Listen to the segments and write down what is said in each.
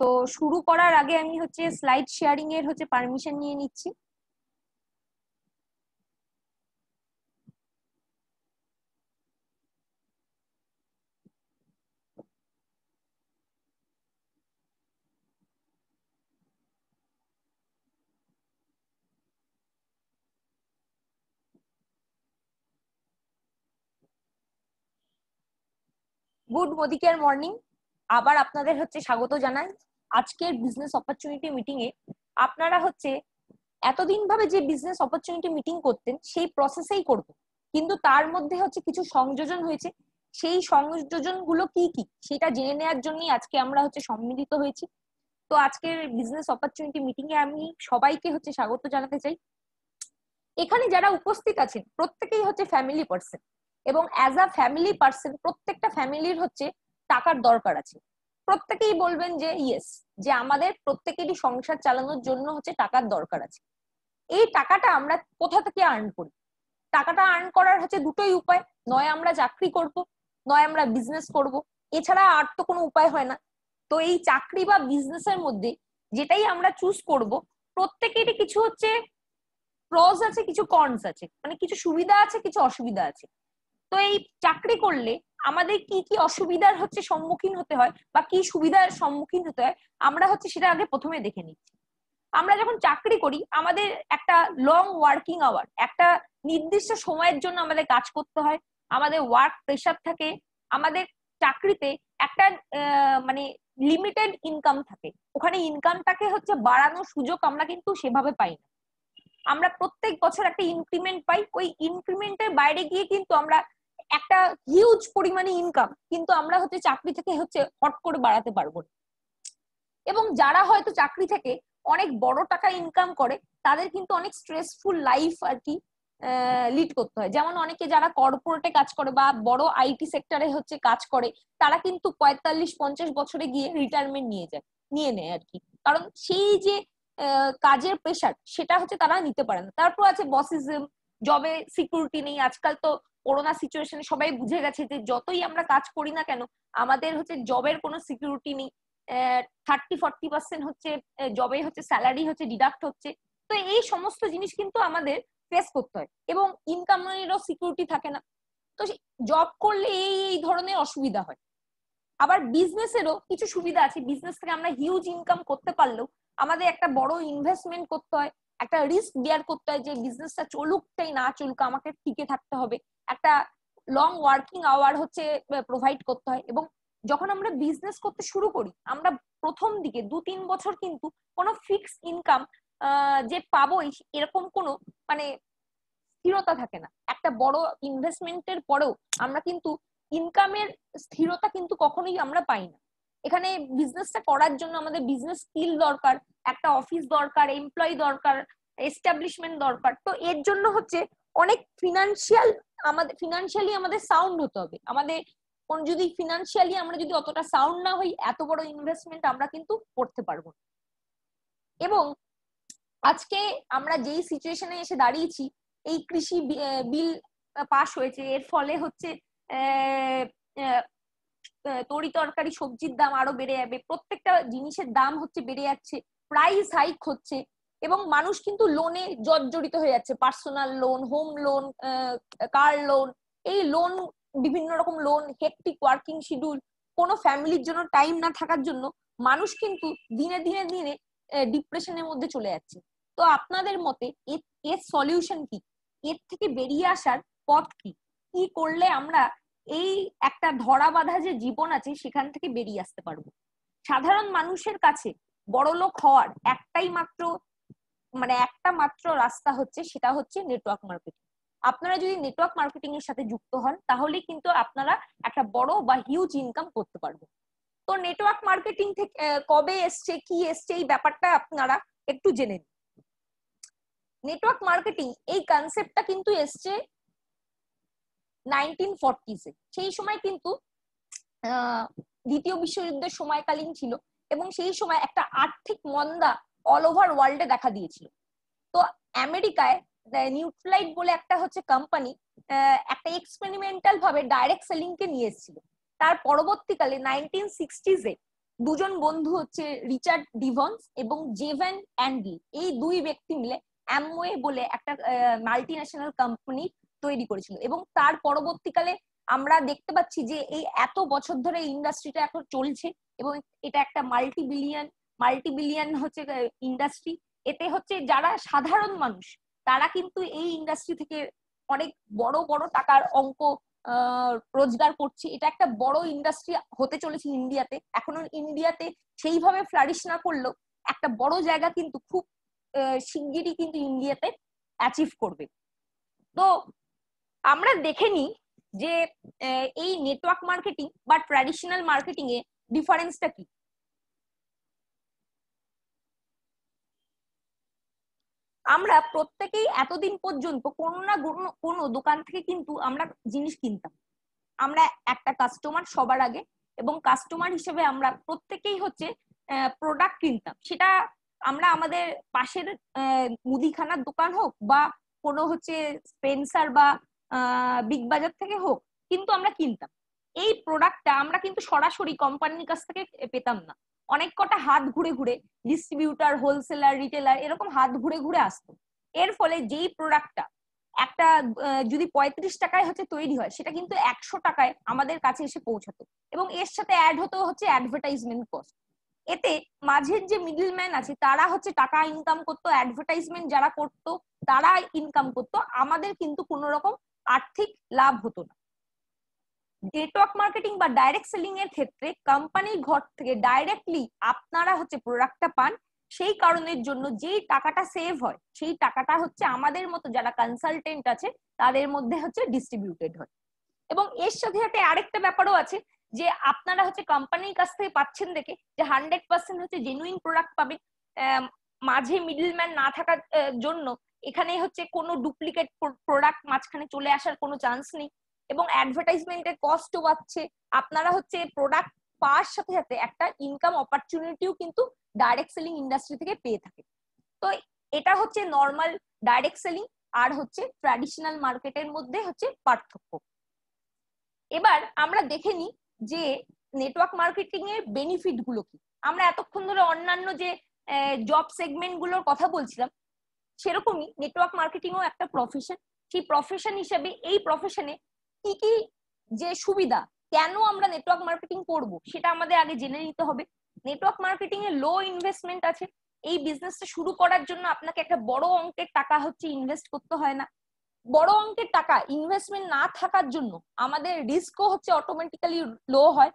তো শুরু করার আগে আমি হচ্ছে স্লাইড শেয়ারিং এর হচ্ছে পারমিশন নিয়ে নিচ্ছি। গুড মদিকের মর্নিং। আবার আপনাদের হচ্ছে স্বাগত জানাই আজকের বিজনেস অপরচুনিটি মিটিং এ। আপনারা হচ্ছে এতদিন ভাবে যে বিজনেস অপরচুনিটি মিটিং করতেন সেই প্রসেসেই করবেন, কিন্তু তার মধ্যে হচ্ছে কিছু সংযোজন হয়েছে। সেই সংযোজন গুলো কি কি সেটা জেনে নেওয়ার জন্যই আজকে আমরা হচ্ছে সম্মিলিত হয়েছি। তো আজকের বিজনেস অপরচুনিটি মিটিং এ আমি সবাইকে হচ্ছে স্বাগত জানাতে চাই। এখানে যারা উপস্থিত আছেন প্রত্যেকেই হচ্ছে ফ্যামিলি পার্সন, এবং অ্যাজ আ ফ্যামিলি পার্সন প্রত্যেকটা ফ্যামিলির হচ্ছে টাকার দরকার আছে। প্রত্যেকেই বলবেন যে ইয়েস, যে আমাদের প্রত্যেকেরই সংসার চালানোর জন্য হচ্ছে টাকার দরকার আছে। এই টাকাটা আমরা কোথা থেকে আর্ন করি? টাকাটা আর্ন করার হচ্ছে দুটোই উপায়, নয় আমরা চাকরি করব, নয় আমরা বিজনেস করব, এছাড়া আর তো কোনো উপায় হয় না। তো এই চাকরি বা বিজনেসের মধ্যে যেটাই আমরা চুজ করব, প্রত্যেকেরই কিছু হচ্ছে প্রস আছে, কিছু কনস আছে, মানে কিছু সুবিধা আছে, কিছু অসুবিধা আছে। তো এই চাকরি করলে আমাদের কি কি অসুবিধার হচ্ছে সম্মুখীন হতে হয় বা কি সুবিধার সম্মুখীন হতে হয়, আমরা হচ্ছে সেটা আগে প্রথমে দেখে নিচ্ছি। আমরা যখন চাকরি করি আমাদের একটা লং ওয়ার্কিং আওয়ার, একটা নির্দিষ্ট সময়ের জন্য আমাদের কাজ করতে হয়, আমাদের ওয়ার্ক প্রেশার থাকে, আমাদের চাকরিতে একটা মানে লিমিটেড ইনকাম থাকে। ওখানে ইনকামটাকে হচ্ছে বাড়ানোর সুযোগ আমরা কিন্তু সেভাবে পাই না। আমরা প্রত্যেক বছর একটা ইনক্রিমেন্ট পাই, ওই ইনক্রিমেন্টের বাইরে গিয়ে কিন্তু আমরা একটা হিউজ পরিমাণে ইনকাম কিন্তু আমরা হচ্ছে চাকরি থেকে হচ্ছে হট করে বাড়াতে পারবো না। এবং যারা হয়তো চাকরি থেকে অনেক বড় টাকা ইনকাম করে তাদের কিন্তু অনেক স্ট্রেসফুল লাইফ আর কি লিড করতে হয়। যেমন অনেকে যারা কর্পোরেটে কাজ করে বা বড় আইটি সেক্টরে হচ্ছে কাজ করে, তারা কিন্তু 45-50 বছরে গিয়ে রিটায়ারমেন্ট নিয়ে নেয় আর কি। কারণ সেই যে কাজের প্রেশার সেটা হচ্ছে তারা নিতে পারে না। তারপর আছে বসিজম, জবে সিকিউরিটি নেই। আজকাল তো করোনা সিচুয়েশনে সবাই বুঝে গেছে যে যতই আমরা কাজ করি না কেন আমাদের হচ্ছে জবের কোনো সিকিউরিটি নেই। 30-40% হচ্ছে জবে হচ্ছে স্যালারি হচ্ছে ডিডাক্ট হচ্ছে। তো এই সমস্ত জিনিস কিন্তু আমাদের ফেস করতে হয়, এবং ইনকামেরও সিকিউরিটি থাকে না। তো জব করলে এই ধরনের অসুবিধা হয়। আবার বিজনেসেরও কিছু সুবিধা আছে। বিজনেস থেকে আমরা হিউজ ইনকাম করতে পারলেও আমাদের একটা বড় ইনভেস্টমেন্ট করতে হয়, একটা রিস্ক বেয়ার করতে হয় যে বিজনেসটা চলুক চাই না চলুক আমাকে টিকে থাকতে হবে, একটা লং ওয়ার্কিং আওয়ার হচ্ছে প্রোভাইড করতে হয়। এবং যখন আমরা বিজনেস করতে শুরু করি আমরা প্রথম দিকে 2-3 বছর কিন্তু কোনো ফিক্স ইনকাম যে পাবোই এরকম কোনো মানে স্থিরতা থাকে না। একটা বড় ইনভেস্টমেন্টের পরেও আমরা কিন্তু ইনকামের স্থিরতা কিন্তু কখনোই আমরা পাই না। এখানে বিজনেসটা করার জন্য আমাদের বিজনেস স্কিল দরকার, একটা অফিস দরকার, এমপ্লয়ি দরকার, এস্টাবলিশমেন্ট দরকার। তো এর জন্য হচ্ছে অনেক ফিনান্সিয়ালি আমাদের সাউন্ড হতে হবে। আমাদের যদি ফিনান্সিয়ালি আমরা যদি অতটা সাউন্ড না হই এত বড় ইনভেস্টমেন্ট আমরা কিন্তু করতে পারবো না। এবং আজকে আমরা যেই সিচুয়েশনে এসে দাঁড়িয়েছি, এই কৃষি বিল পাশ হয়েছে, এর ফলে হচ্ছে তরি তরকারি সবজির দাম আরো বেড়ে যাবে, প্রত্যেকটা জিনিসের দাম হচ্ছে বেড়ে যাচ্ছে, প্রাইস হাইক হচ্ছে, এবং মানুষ কিন্তু লোনে জর্জরিত হয়ে যাচ্ছে। Personal loan, home loan, car loan, এই লোন, বিভিন্ন রকম লোন, হেক্টিক ওয়ার্কিং শিডিউল, কোনো ফ্যামিলির জন্য টাইম না থাকার জন্য মানুষ কিন্তু দিনে দিনে দিনে ডিপ্রেশনের মধ্যে চলে যাচ্ছে। তো আপনাদের মতে এর সলিউশন কি? এর থেকে বেরিয়ে আসার পথ কি? কি করলে আমরা এই একটা ধরা বাঁধা যে জীবন আছে সেখান থেকে বেরিয়ে আসতে পারবো? সাধারণ মানুষের কাছে বড়লোক হওয়ার একটা মাত্র রাস্তা হচ্ছে, সেটা হচ্ছে নেটওয়ার্ক মার্কেটিং। আপনারা যদি নেটওয়ার্ক মার্কেটিং এর সাথে যুক্ত হন তাহলে কিন্তু আপনারা একটা বড় বা হিউজ ইনকাম করতে পারবেন। তো নেটওয়ার্ক মার্কেটিং থেকে কবে এসছে, কি এসছে, এই ব্যাপারটা আপনারা একটু জেনে নিন। নেটওয়ার্ক মার্কেটিং এই কনসেপ্টটা কিন্তু এসছে 1940s এ। সেই সময় কিন্তু দ্বিতীয় বিশ্বযুদ্ধের সময়কালীন ছিল, এবং সেই সময় একটা আর্থিক মন্দা অল ওভার ওয়ার্ল্ডে দেখা দিয়েছিল। তো আমেরিকায় নিউট্রালাইট বলে একটা হচ্ছে কোম্পানি একটা এক্সপেরিমেন্টাল ভাবে ডাইরেক্ট সেলিং কে নিয়ে এসেছিল। তার পরবর্তীকালে 1960s এ দুজন বন্ধু হচ্ছে রিচার্ড ডিভন্স এবং জেভেন অ্যান্ডি, এই দুই ব্যক্তি মিলে অ্যামওয়ে বলে একটা মাল্টি ন্যাশনাল কোম্পানি তৈরি করেছিল। এবং তার পরবর্তীকালে আমরা দেখতে পাচ্ছি যে এই এত বছর ধরে ইন্ডাস্ট্রিটা এখন চলছে এবং এটা একটা মাল্টি বিলিয়ন হচ্ছে ইন্ডাস্ট্রি। এতে হচ্ছে যারা সাধারণ মানুষ তারা কিন্তু এই ইন্ডাস্ট্রি থেকে অনেক বড় বড় টাকার অঙ্ক রোজগার করছে। এটা একটা বড় ইন্ডাস্ট্রি হতে চলেছে ইন্ডিয়াতে। এখনো ইন্ডিয়াতে সেইভাবে ফ্লারিশ না করলেও একটা বড় জায়গা কিন্তু খুব শিগগিরই কিন্তু ইন্ডিয়াতে অ্যাচিভ করবে। তো আমরা দেখে নিই যে এই নেটওয়ার্ক মার্কেটিং বা ট্র্যাডিশনাল মার্কেটিং এ ডিফারেন্সটা কি। আমরা প্রত্যেকেই এতদিন পর্যন্ত কোনো না কোনো দোকান থেকে কিন্তু আমরা জিনিস কিনতাম। আমরা একটা কাস্টমার সবার আগে, এবং কাস্টমার হিসেবে আমরা প্রত্যেকেই হচ্ছে প্রোডাক্ট কিনতাম। সেটা আমরা আমাদের পাশের মুদিখানার দোকান হোক বা কোনো হচ্ছে স্পেন্সার বা বিগ বাজার থেকে হোক, কিন্তু আমরা কিনতাম। এই প্রোডাক্টটা আমরা কিন্তু সরাসরি কোম্পানির কাছ থেকে পেতাম না। অনেক কটা হাত ঘুরে ঘুরে ডিস্ট্রিবিউটার, হোলসেলার, রিটেলার এরকম হাত ঘুরে ঘুরে আসতো। এর ফলে যেই প্রোডাক্টটা একটা যদি 35 টাকায় হচ্ছে তৈরি হয়, সেটা কিন্তু 100 টাকায় আমাদের কাছে এসে পৌঁছাতো। এবং এর সাথে অ্যাড হতো হচ্ছে অ্যাডভার্টাইজমেন্ট কস্ট। এতে মাঝের যে মিডলম্যান আছে তারা হচ্ছে টাকা ইনকাম করতো, অ্যাডভার্টাইজমেন্ট যারা করতো তারা ইনকাম করতো, আমাদের কিন্তু কোনো রকম আর্থিক লাভ হতো না। নেটওয়ার্ক মার্কেটিং বা ডাইরেক্ট সেলিং এর ক্ষেত্রে কোম্পানির ঘর থেকে ডাইরেক্টলি আপনারা হচ্ছে প্রোডাক্টটা পান। সেই কারণের জন্য যেই টাকাটা সেভ হয় সেই টাকাটা হচ্ছে আমাদের মতো যারা কনসালটেন্ট আছে তাদের মধ্যে হচ্ছে ডিস্ট্রিবিউটেড হয়। এবং এর সাথে সাথে আরেকটা ব্যাপারও আছে যে আপনারা হচ্ছে কোম্পানির কাছ থেকে পাচ্ছেন দেখে যে 100% হচ্ছে জেনুইন প্রোডাক্ট পাবেন। মাঝে মিডলম্যান না থাকার জন্য এখানে হচ্ছে কোনো ডুপ্লিকেট প্রোডাক্ট মাঝখানে চলে আসার কোনো চান্স নেই। এবং অ্যাডভার্টাইজমেন্টের কস্টও পাচ্ছে। আপনারা হচ্ছে প্রোডাক্ট পাওয়ার সাথে সাথে একটা ইনকাম অপরচুনিটিও কিন্তু ডাইরেক্ট সেলিং ইন্ডাস্ট্রি থেকে পেয়ে থাকে। তো এটা হচ্ছে নর্মাল ডাইরেক্ট সেলিং আর হচ্ছে ট্র্যাডিশনাল মার্কেটের মধ্যে হচ্ছে পার্থক্য। এবার আমরা দেখে নিই যে নেটওয়ার্ক মার্কেটিং এর বেনিফিট গুলো কি। আমরা এতক্ষণ ধরে অন্যান্য যে জব সেগমেন্ট গুলোর কথা বলছিলাম, সেরকমই নেটওয়ার্ক মার্কেটিংও একটা প্রফেশন। সেই প্রফেশন হিসেবে এই প্রফেশনে কি কি যে সুবিধা, কেন আমরা নেটওয়ার্ক মার্কেটিং করব সেটা আমাদের আগে জেনে নিতে হবে। নেটওয়ার্ক মার্কেটিং এ লো ইনভেস্টমেন্ট আছে। এই বিজনেসটা শুরু করার জন্য আপনাকে একটা বড় অঙ্কের টাকা হচ্ছে ইনভেস্ট করতে হয় না। বড় অঙ্কের টাকা ইনভেস্টমেন্ট না থাকার জন্য আমাদের রিস্কও হচ্ছে অটোমেটিক্যালি লো হয়।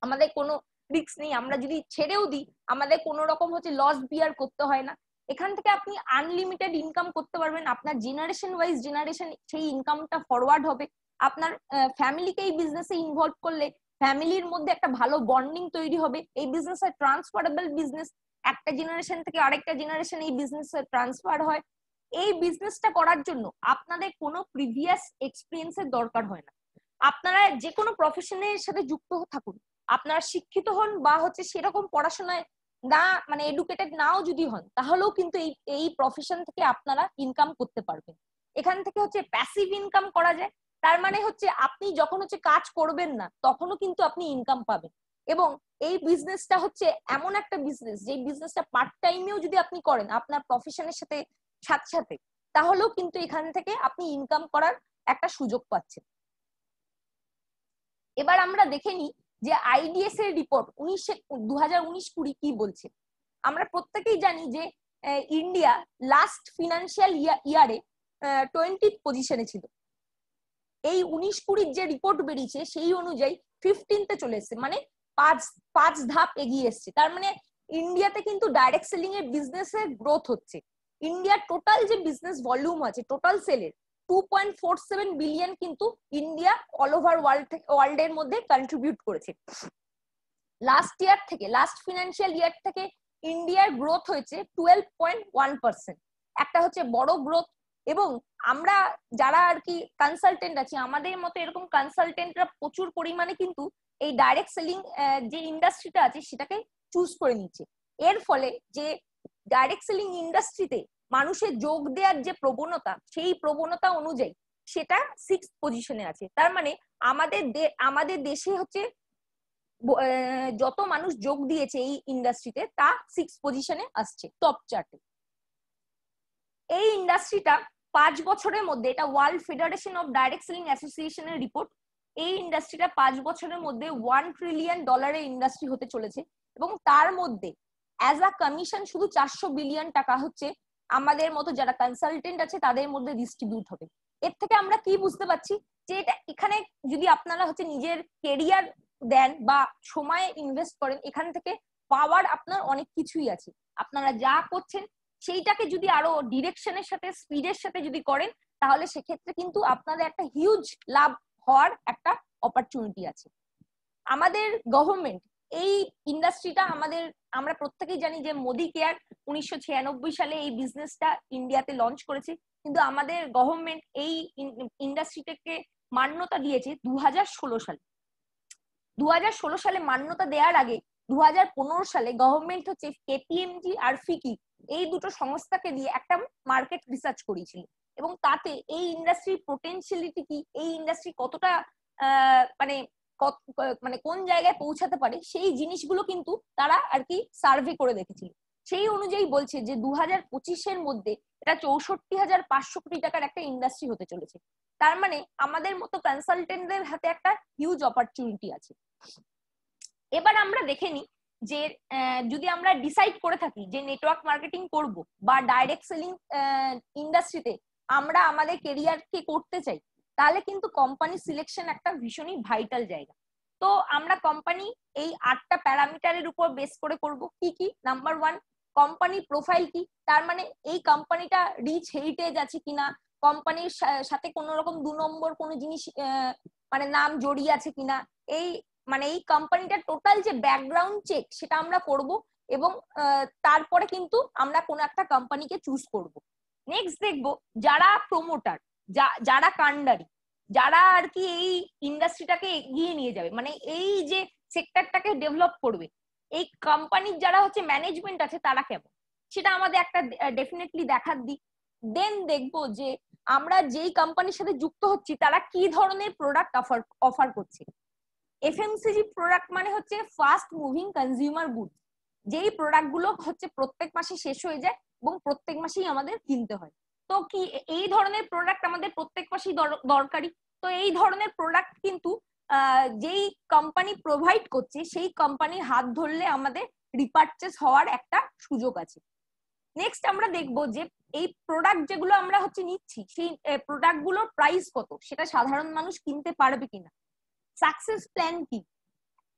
আমাদের কোনো রিস্ক নেই, আমরা যদি ছেড়েও দিই আমাদের কোনো রকম হচ্ছে লস বিয়ার করতে হয় না। এখান থেকে আপনি আনলিমিটেড ইনকাম করতে পারবেন। আপনার জেনারেশন ওয়াইজ জেনারেশন সেই ইনকামটা ফরওয়ার্ড হবে। আপনার ফ্যামিলিকে এই বিজনেসে ইনভলভ করলে ফ্যামিলির মধ্যে একটা ভালো বন্ডিং তৈরি হবে। এই বিজনেস ট্রান্সফারেবল বিজনেস, একটা জেনারেশন থেকে আরেকটা জেনারেশন এই বিজনেস ট্রান্সফার হয়। এই বিজনেসটা করার জন্য আপনাদের কোনো প্রিভিয়াস এক্সপিরিয়েন্সের দরকার হয় না। আপনারা যে কোনো প্রফেশনের সাথে যুক্ত থাকুন, আপনারা শিক্ষিত হন বা হচ্ছে সেরকম পড়াশোনায় না মানে এডুকেটেড নাও যদি হন, তাহলেও কিন্তু এই প্রফেশন থেকে আপনারা ইনকাম করতে পারবেন। এখান থেকে হচ্ছে প্যাসিভ ইনকাম করা যায়। তার মানে হচ্ছে আপনি যখন হচ্ছে কাজ করবেন না তখনও কিন্তু আপনি ইনকাম পাবেন। এবং এই বিজনেসটা হচ্ছে এমন একটা বিজনেস যে বিজনেসটা পার্ট টাইমেও যদি আপনি করেন আপনার প্রফেশনের সাথে সাথে, তাহলেও কিন্তু এখান থেকে আপনি ইনকাম করার একটা সুযোগ পাচ্ছেন। এবার আমরা দেখে নিই যে আইডিএস এর রিপোর্ট 2019-20 কি বলছে। আমরা প্রত্যেকেই জানি যে ইন্ডিয়া লাস্ট ফিনান্সিয়াল ইয়ারে 20th পজিশনে ছিল। এই 19-20 যে রিপোর্ট বেরিয়েছে সেই অনুযায়ী 15th চলে এসছে, মানে পাঁচ ধাপ এগিয়ে এসছে। তার মানে ইন্ডিয়াতে কিন্তু ডাইরেক্ট সেলিং এর বিজনেসের গ্রোথ হচ্ছে। ইন্ডিয়ার টোটাল যে বিজনেস ভলিউম আছে টোটাল সেলের 2.47 বিলিয়ন কিন্তু ইন্ডিয়া অল ওভার ওয়ার্ল্ড এর মধ্যে কন্ট্রিবিউট করেছে। লাস্ট ফিনান্সিয়াল ইয়ার থেকে ইন্ডিয়ার গ্রোথ হয়েছে 12.1%। একটা হচ্ছে বড় গ্রোথ। এবং আমরা যারা আর কি কনসালটেন্ট আছি, আমাদের মতো এরকম কনসালটেন্টরা প্রচুর পরিমাণে কিন্তু এই ডাইরেক্ট সেলিং যে ইন্ডাস্ট্রিটা আছে সেটাকে চুজ করে নিচ্ছে। এর ফলে যে ডাইরেক্ট সেলিং ইন্ডাস্ট্রিতে মানুষের যোগ দেওয়ার যে প্রবণতা, সেই প্রবণতা অনুযায়ী সেটা 6th পজিশনে আছে। তার মানে আমাদের দেশে হচ্ছে যত মানুষ যোগ দিয়েছে এই ইন্ডাস্ট্রিতে তা 6 পজিশনে আসছে টপ চার্টে। এই ইন্ডাস্ট্রিটা 5 বছরের মধ্যে, এটা world federation of direct selling অ্যাসোসিয়েশনের রিপোর্ট, এই ইন্ডাস্ট্রিটা 5 বছরের মধ্যে $1 ট্রিলিয়ন ইন্ডাস্ট্রি হতে চলেছে। এবং তার মধ্যে অ্যাজ আ কমিশন শুধু 400 বিলিয়ন টাকা হচ্ছে আমাদের মতো যারা কনসালটেন্ট আছে তাদের মধ্যে ডিস্ট্রিবিউট হবে। এর থেকে আমরা কি বুঝতে পারছি যে এটা এখানে যদি আপনারা হচ্ছে নিজের কেরিয়ার দেন বা সময় ইনভেস্ট করেন, এখান থেকে পাওয়ার আপনার অনেক কিছুই আছে। আপনারা যা করছেন সেইটাকে যদি আরো ডিরেকশনের সাথে স্পিডের সাথে যদি করেন, তাহলে সেক্ষেত্রে কিন্তু আপনাদের একটা হিউজ লাভ হওয়ার একটা অপরচুনিটি আছে। আমাদের গভর্নমেন্ট এই ইন্ডাস্ট্রিটা আমরা প্রত্যেকেই জানি যে মোদি কেয়ার 1996 সালে এই বিজনেসটা ইন্ডিয়াতে লঞ্চ করেছে, কিন্তু আমাদের গভর্নমেন্ট এই ইন্ডাস্ট্রিটাকে মান্যতা দিয়েছে 2016 সালে। 2016 সালে মান্যতা দেওয়ার আগে 2015 সালে গভর্নমেন্ট হচ্ছে কেপিএমজি আর ফিকি এই দুটো সংস্থাকে দিয়ে একটা মার্কেট রিসার্চ করিয়েছিল, এবং তাতে এই ইন্ডাস্ট্রির পোটেনশিয়ালিটি কি, এই ইন্ডাস্ট্রি কতটা মানে কোন জায়গায় পৌঁছাতে পারে সেই জিনিসগুলো কিন্তু তারা আর কি সার্ভে করে দেখেছিল। সেই অনুযায়ী বলছে যে 2025-এর মধ্যে এটা 64,500 কোটি টাকার একটা ইন্ডাস্ট্রি হতে চলেছে। তার মানে আমাদের মতো কনসালটেন্টদের হাতে একটা হিউজ অপরচুনিটি আছে। এবার আমরা দেখে নিই যে যদি আমরা ডিসাইড করে থাকি যে নেটওয়ার্ক মার্কেটিং করব বা ডাইরেক্ট সেলিং ইন্ডাস্ট্রিতে আমরা আমাদের কেরিয়ারকে করতে চাই, তাহলে কিন্তু কোম্পানি সিলেকশন একটা ভীষণই ভাইটাল জায়গা। তো আমরা কোম্পানি এই 8টা প্যারামিটারের উপর বেস করে করব। কি কি? নাম্বার 1, কোম্পানি প্রোফাইল কি, তার মানে এই কোম্পানিটা রিচ হেরিটেজ আছে কিনা, কোম্পানির সাথে কোনো রকম 2 নম্বর কোনো জিনিস মানে নাম জড়িয়ে আছে কিনা, এই মানে এই কোম্পানিটার টোটাল যে ব্যাকগ্রাউন্ড চেক সেটা আমরা করব, এবং তারপরে কিন্তু আমরা কোনো একটা কোম্পানিকে চুজ করব। নেক্সট দেখবো যারা প্রমোটার, যারা কান্ডারি, যারা আর কি এই ইন্ডাস্ট্রিটাকে এগিয়ে নিয়ে যাবে, মানে এই যে সেক্টরটাকে ডেভেলপ করবে, এই কোম্পানির যারা হচ্ছে ম্যানেজমেন্ট আছে তারা কেমন, সেটা আমাদের একটা ডেফিনেটলি দেখার দিক। দেন দেখবো যে আমরা যেই কোম্পানির সাথে যুক্ত হচ্ছি তারা কি ধরনের প্রোডাক্ট অফার করছে। এফএমসিজি প্রোডাক্ট মানে হচ্ছে ফাস্ট মুভিং কনজিউমার গুড, যেই প্রোডাক্ট গুলো হচ্ছে প্রত্যেক মাসে শেষ হয়ে যায় এবং প্রত্যেক মাসেই আমাদের কিনতে হয়। তো কি এই ধরনের প্রোডাক্ট আমাদের প্রত্যেক মাসেই দরকারি। তো এই ধরনের প্রোডাক্ট কিন্তু যেই কোম্পানি প্রোভাইড করছে সেই কোম্পানির হাত ধরলে আমাদের রিপারচেস হওয়ার একটা সুযোগ আছে। নেক্সট আমরা দেখবো যে এই প্রোডাক্ট যেগুলো আমরা হচ্ছে নিচ্ছি সেই প্রোডাক্ট গুলোর প্রাইস কত, সেটা সাধারণ মানুষ কিনতে পারবে কিনা। সাকসেস প্ল্যান কি,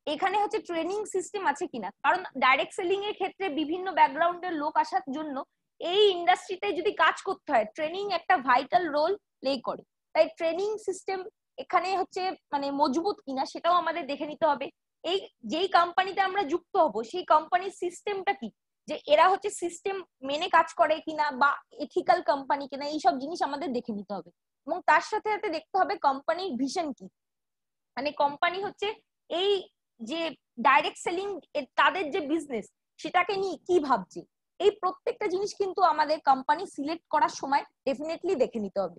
এখানে হচ্ছে ট্রেনিং সিস্টেম আছে কিনা, কারণ ডাইরেক্ট সেলিং এর ক্ষেত্রে বিভিন্ন ব্যাকগ্রাউন্ডের লোক আসার জন্য এই ইন্ডাস্ট্রিতে যদি কাজ করতে হয় ট্রেনিং একটা ভাইটাল রোল প্লে করে। তাই ট্রেনিং সিস্টেম এখানে হচ্ছে মানে মজবুত কিনা সেটাও আমাদের দেখে নিতে হবে। এই যেই কোম্পানিতে আমরা যুক্ত হব সেই কোম্পানির সিস্টেমটা কি, যে এরা হচ্ছে সিস্টেম মেনে কাজ করে কিনা বা এথিক্যাল কোম্পানি কিনা, এইসব জিনিস আমাদের দেখে নিতে হবে। এবং তার সাথে সাথে দেখতে হবে কোম্পানির ভিশন কি, মানে কোম্পানি হচ্ছে এই যে ডাইরেক্ট সেলিং তাদের যে বিজনেস সেটাকে নিয়ে কি ভাবছে। এই প্রত্যেকটা জিনিস কিন্তু আমাদের কোম্পানি সিলেক্ট করার সময় ডেফিনেটলি দেখে নিতে হবে।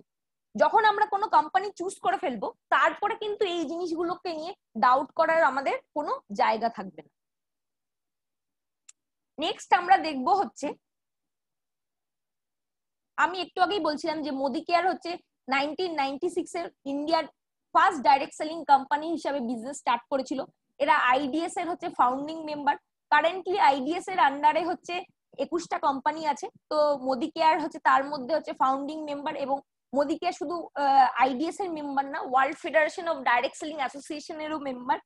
যখন আমরা কোনো কোম্পানি চুজ করে ফেলবো তারপরে কিন্তু এই জিনিসগুলোকে নিয়ে ডাউট করার আমাদের কোনো জায়গা থাকবে না। নেক্সট আমরা দেখব হচ্ছে, আমি একটু আগেই বলছিলাম যে মোদি কেয়ার হচ্ছে 1996 এর ইন্ডিয়ার ফার্স্ট ডাইরেক্ট সেলিং কোম্পানি হিসাবে বিজনেস স্টার্ট করেছিল। এরা আইডিএস এর হচ্ছে ফাউন্ডিং মেম্বার। কারেন্টলি আইডিএস এর আন্ডারে হচ্ছে 21টা কোম্পানি আছে, তো মোদি কেয়ার হচ্ছে তার মধ্যে হচ্ছে ফাউন্ডিং মেম্বার। এবং মোদি কেয়ার শুধু আইডিএস এর মেম্বার না, world federation of direct selling অ্যাসোসিয়েশনেরও মেম্বার।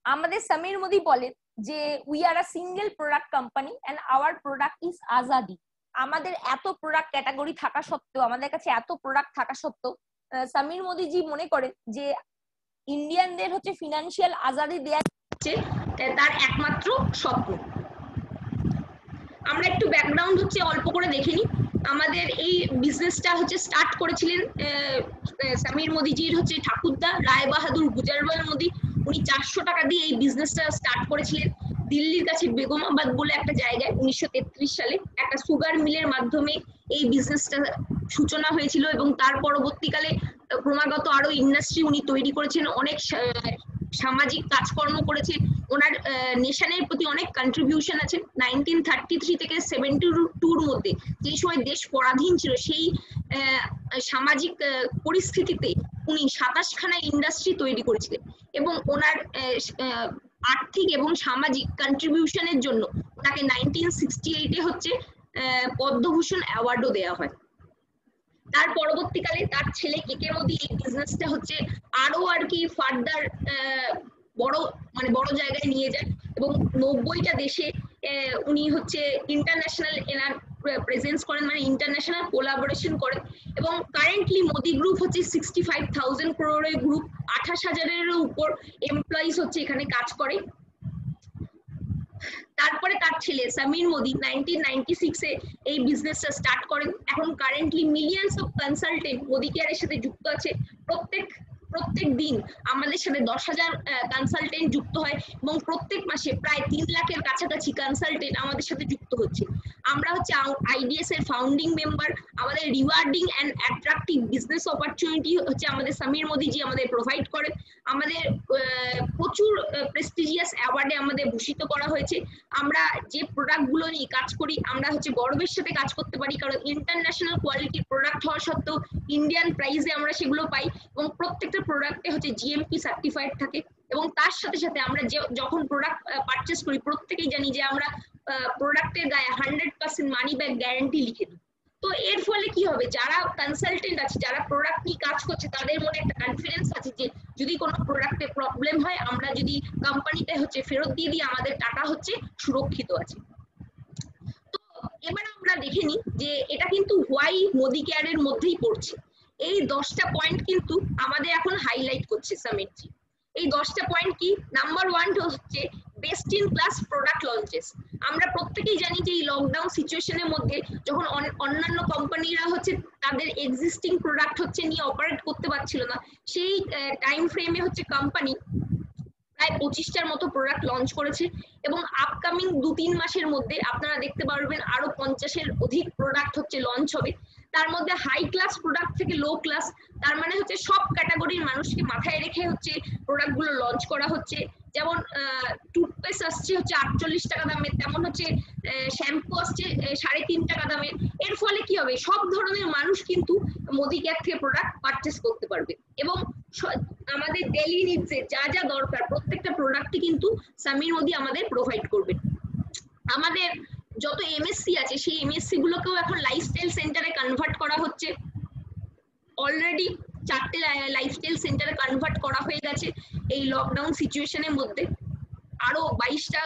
আমাদের সমীর মোদি বলেন যে we are a single product company and our product is Azadi. আমাদের এত প্রোডাক্ট ক্যাটাগরি থাকা সত্ত্বেও, আমাদের কাছে এত প্রোডাক্ট থাকা সত্ত্বেও সমীর মোদিজি মনে করেন যে ইন্ডিয়ানদের হচ্ছে ফিনান্সিয়াল আজাদি দেওয়া হচ্ছে তার একমাত্র স্বপ্ন। আমরা একটু ব্যাকগ্রাউন্ড হচ্ছে অল্প করে দেখে নিই। আমাদের এই বিজনেসটা হচ্ছে স্টার্ট করেছিলেন সমীর মোদিজির হচ্ছে ঠাকুরদা রায় বাহাদুর গুজরাওয়াল মোদি। উনি 400 টাকা দিয়ে এই বিজনেসটা স্টার্ট করেছিলেন দিল্লির কাছে বেগমাবাদ বলে একটা জায়গায় 1933 সালে। একটা সুগার মিলের মাধ্যমে এই বিজনেসটা সূচনা হয়েছিল এবং তার পরবর্তীকালে ক্রমাগত আরো ইন্ডাস্ট্রি উনি তৈরি করেছেন। অনেক সামাজিক কাজকর্ম করেছে, ওনার নেশনের প্রতি অনেক কন্ট্রিবিউশন আছে। 1933 থেকে 72 মধ্যে যে সময় দেশ পরাধীন ছিল সেই সামাজিক পরিস্থিতিতে উনি 27খানা ইন্ডাস্ট্রি তৈরি করেছিলেন এবং ওনার আর্থিক এবং সামাজিক কন্ট্রিবিউশনের জন্য তাকে 1968-এ হচ্ছে পদ্মভূষণ অ্যাওয়ার্ডও দেওয়া হয়। তার পরবর্তীকালে তার ছেলে কেকে মোদি এই বিজনেসটা হচ্ছে আরো আর কি ফার্দার বড় জায়গায় নিয়ে যায় এবং 90টা দেশে উনি হচ্ছে ইন্টারন্যাশনাল এনার প্রেজেন্স করেন, মানে ইন্টারন্যাশনাল কোলাবোরেশন করেন এবং কারেন্টলি মোদি গ্রুপ হচ্ছে 65,000 crore গ্রুপ, 28,000-এরও উপর এমপ্লয়িজ হচ্ছে এখানে কাজ করে। তারপরে তার ছেলে সমীর মোদি 1996-এ এই বিজনেসটা স্টার্ট করেন। এখন currently millions of consultant Modi কেয়ারের সাথে যুক্ত আছে। প্রত্যেক দিন আমাদের সাথে 10,000 কনসালটেন্ট যুক্ত হয় এবং প্রত্যেক মাসে প্রায় 3 লাখের কাছাকাছি কনসালটেন্ট আমাদের সাথে যুক্ত হচ্ছে। আমরা হচ্ছে আইডিএস এর ফাউন্ডিং মেম্বার। আমাদের rewarding and attractive business opportunity হচ্ছে আমাদের সমীর মোদিজি আমাদের প্রোভাইড করেন। আমাদের প্রচুর প্রেস্টিজিয়াস অ্যাওয়ার্ডে আমাদের ভূষিত করা হয়েছে। আমরা যে প্রোডাক্টগুলো নিয়ে কাজ করি আমরা হচ্ছে গর্বের সাথে কাজ করতে পারি, কারণ ইন্টারন্যাশনাল কোয়ালিটির প্রোডাক্ট হওয়া সত্ত্বেও ইন্ডিয়ান প্রাইসে আমরা সেগুলো পাই এবং প্রত্যেকটা প্রোডাক্টে হচ্ছে জিএমপি সার্টিফাইড থাকে এবং তার সাথে সাথে আমরা যখন প্রোডাক্ট পারচেস করি প্রত্যেকেই জানি যে আমরা প্রোডাক্টের গায়ে 100% মানি ব্যাক গ্যারান্টি লিখে দিই। তো এর ফলে কি হবে, যারা কনসালটেন্ট আছে, যারা প্রোডাক্ট নিয়ে কাজ করছে তাদের মনে একটা কনফিডেন্স আছে যে যদি কোনো প্রোডাক্টে প্রবলেম হয় আমরা যদি কোম্পানিতে হচ্ছে ফেরত দিয়ে দিই আমাদের টাকা হচ্ছে সুরক্ষিত আছে। তো এবার আমরা দেখে নিই যে এটা কিন্তু হোয়াই মোদি কেয়ারের মধ্যেই পড়ছে। এই 10টা পয়েন্ট কিন্তু আমাদের এখন হাইলাইট করছে সামিটজি। এই 10টা পয়েন্ট কি? নাম্বার 1 হচ্ছে best in class product launches. আমরা প্রত্যেকেই জানি যে এই লকডাউন সিচুয়েশনের মধ্যে যখন অন্যান্য কোম্পানিরা হচ্ছে তাদের এক্সিস্টিং প্রোডাক্ট হচ্ছে নিয়ে অপারেট করতে পারছিল না, সেই টাইম ফ্রেমে হচ্ছে কোম্পানি প্রায় 25টার মতো প্রোডাক্ট লঞ্চ করেছে এবং আপকামিং 2-3 মাসের মধ্যে আপনারা দেখতে পারবেন আরো 50-এর অধিক প্রোডাক্ট হচ্ছে লঞ্চ হবে। তার মধ্যে হাই ক্লাস প্রোডাক্ট থেকে লো ক্লাস, তার মানে হচ্ছে সব ক্যাটাগরির মানুষকে মাথায় রেখে হচ্ছে প্রোডাক্টগুলো লঞ্চ করা হচ্ছে। যেমন টুথপেস্ট আসছে হচ্ছে 48 টাকা দামের, তেমন হচ্ছে শ্যাম্পু আসছে 3.5 টাকা দামের। এর ফলে কি হবে, সব ধরনের মানুষ কিন্তু মোদি কেয়ার থেকে প্রোডাক্ট পারচেস করতে পারবে এবং আমাদের ডেইলি নিডসে যা যা দরকার প্রত্যেকটা প্রোডাক্টই কিন্তু সমীর মোদি আমাদের প্রোভাইড করবে। আমাদের যত এমএসসি আছে সেই এমএসসি গুলোকেও এখন লাইফস্টাইল সেন্টারে কনভার্ট করা হচ্ছে। অলরেডি 4টে লাইফস্টাইল সেন্টারে কনভার্ট করা হয়ে গেছে এই লকডাউন সিচুয়েশনের মধ্যে। আরো 22টা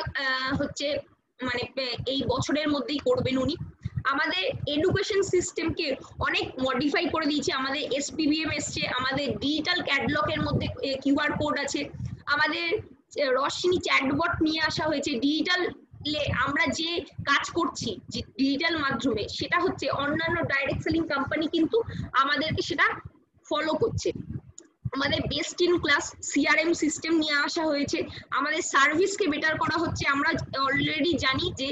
হচ্ছে মানে এই বছরের মধ্যেই করবেন উনি। আমাদের এডুকেশন সিস্টেমকে অনেক মডিফাই করে দিয়েছে। আমাদের এসপিবিএম এসছে, আমাদের ডিজিটাল ক্যাটলগের মধ্যে কিউআর কোড আছে, আমাদের রশ্মি চ্যাটবট নিয়ে আসা হয়েছে। ডিজিটাল আমরা যে কাজ করছি যে ডিজিটাল মাধ্যমে সেটা হচ্ছে অন্যান্য ডাইরেক্ট সেলিং কোম্পানি কিন্তু আমাদেরকে সেটা ফলো করছে। আমাদের best in class CRM system নিয়ে আসা হয়েছে। আমাদের সার্ভিসকে বেটার করা হচ্ছে। আমরা অলরেডি জানি যে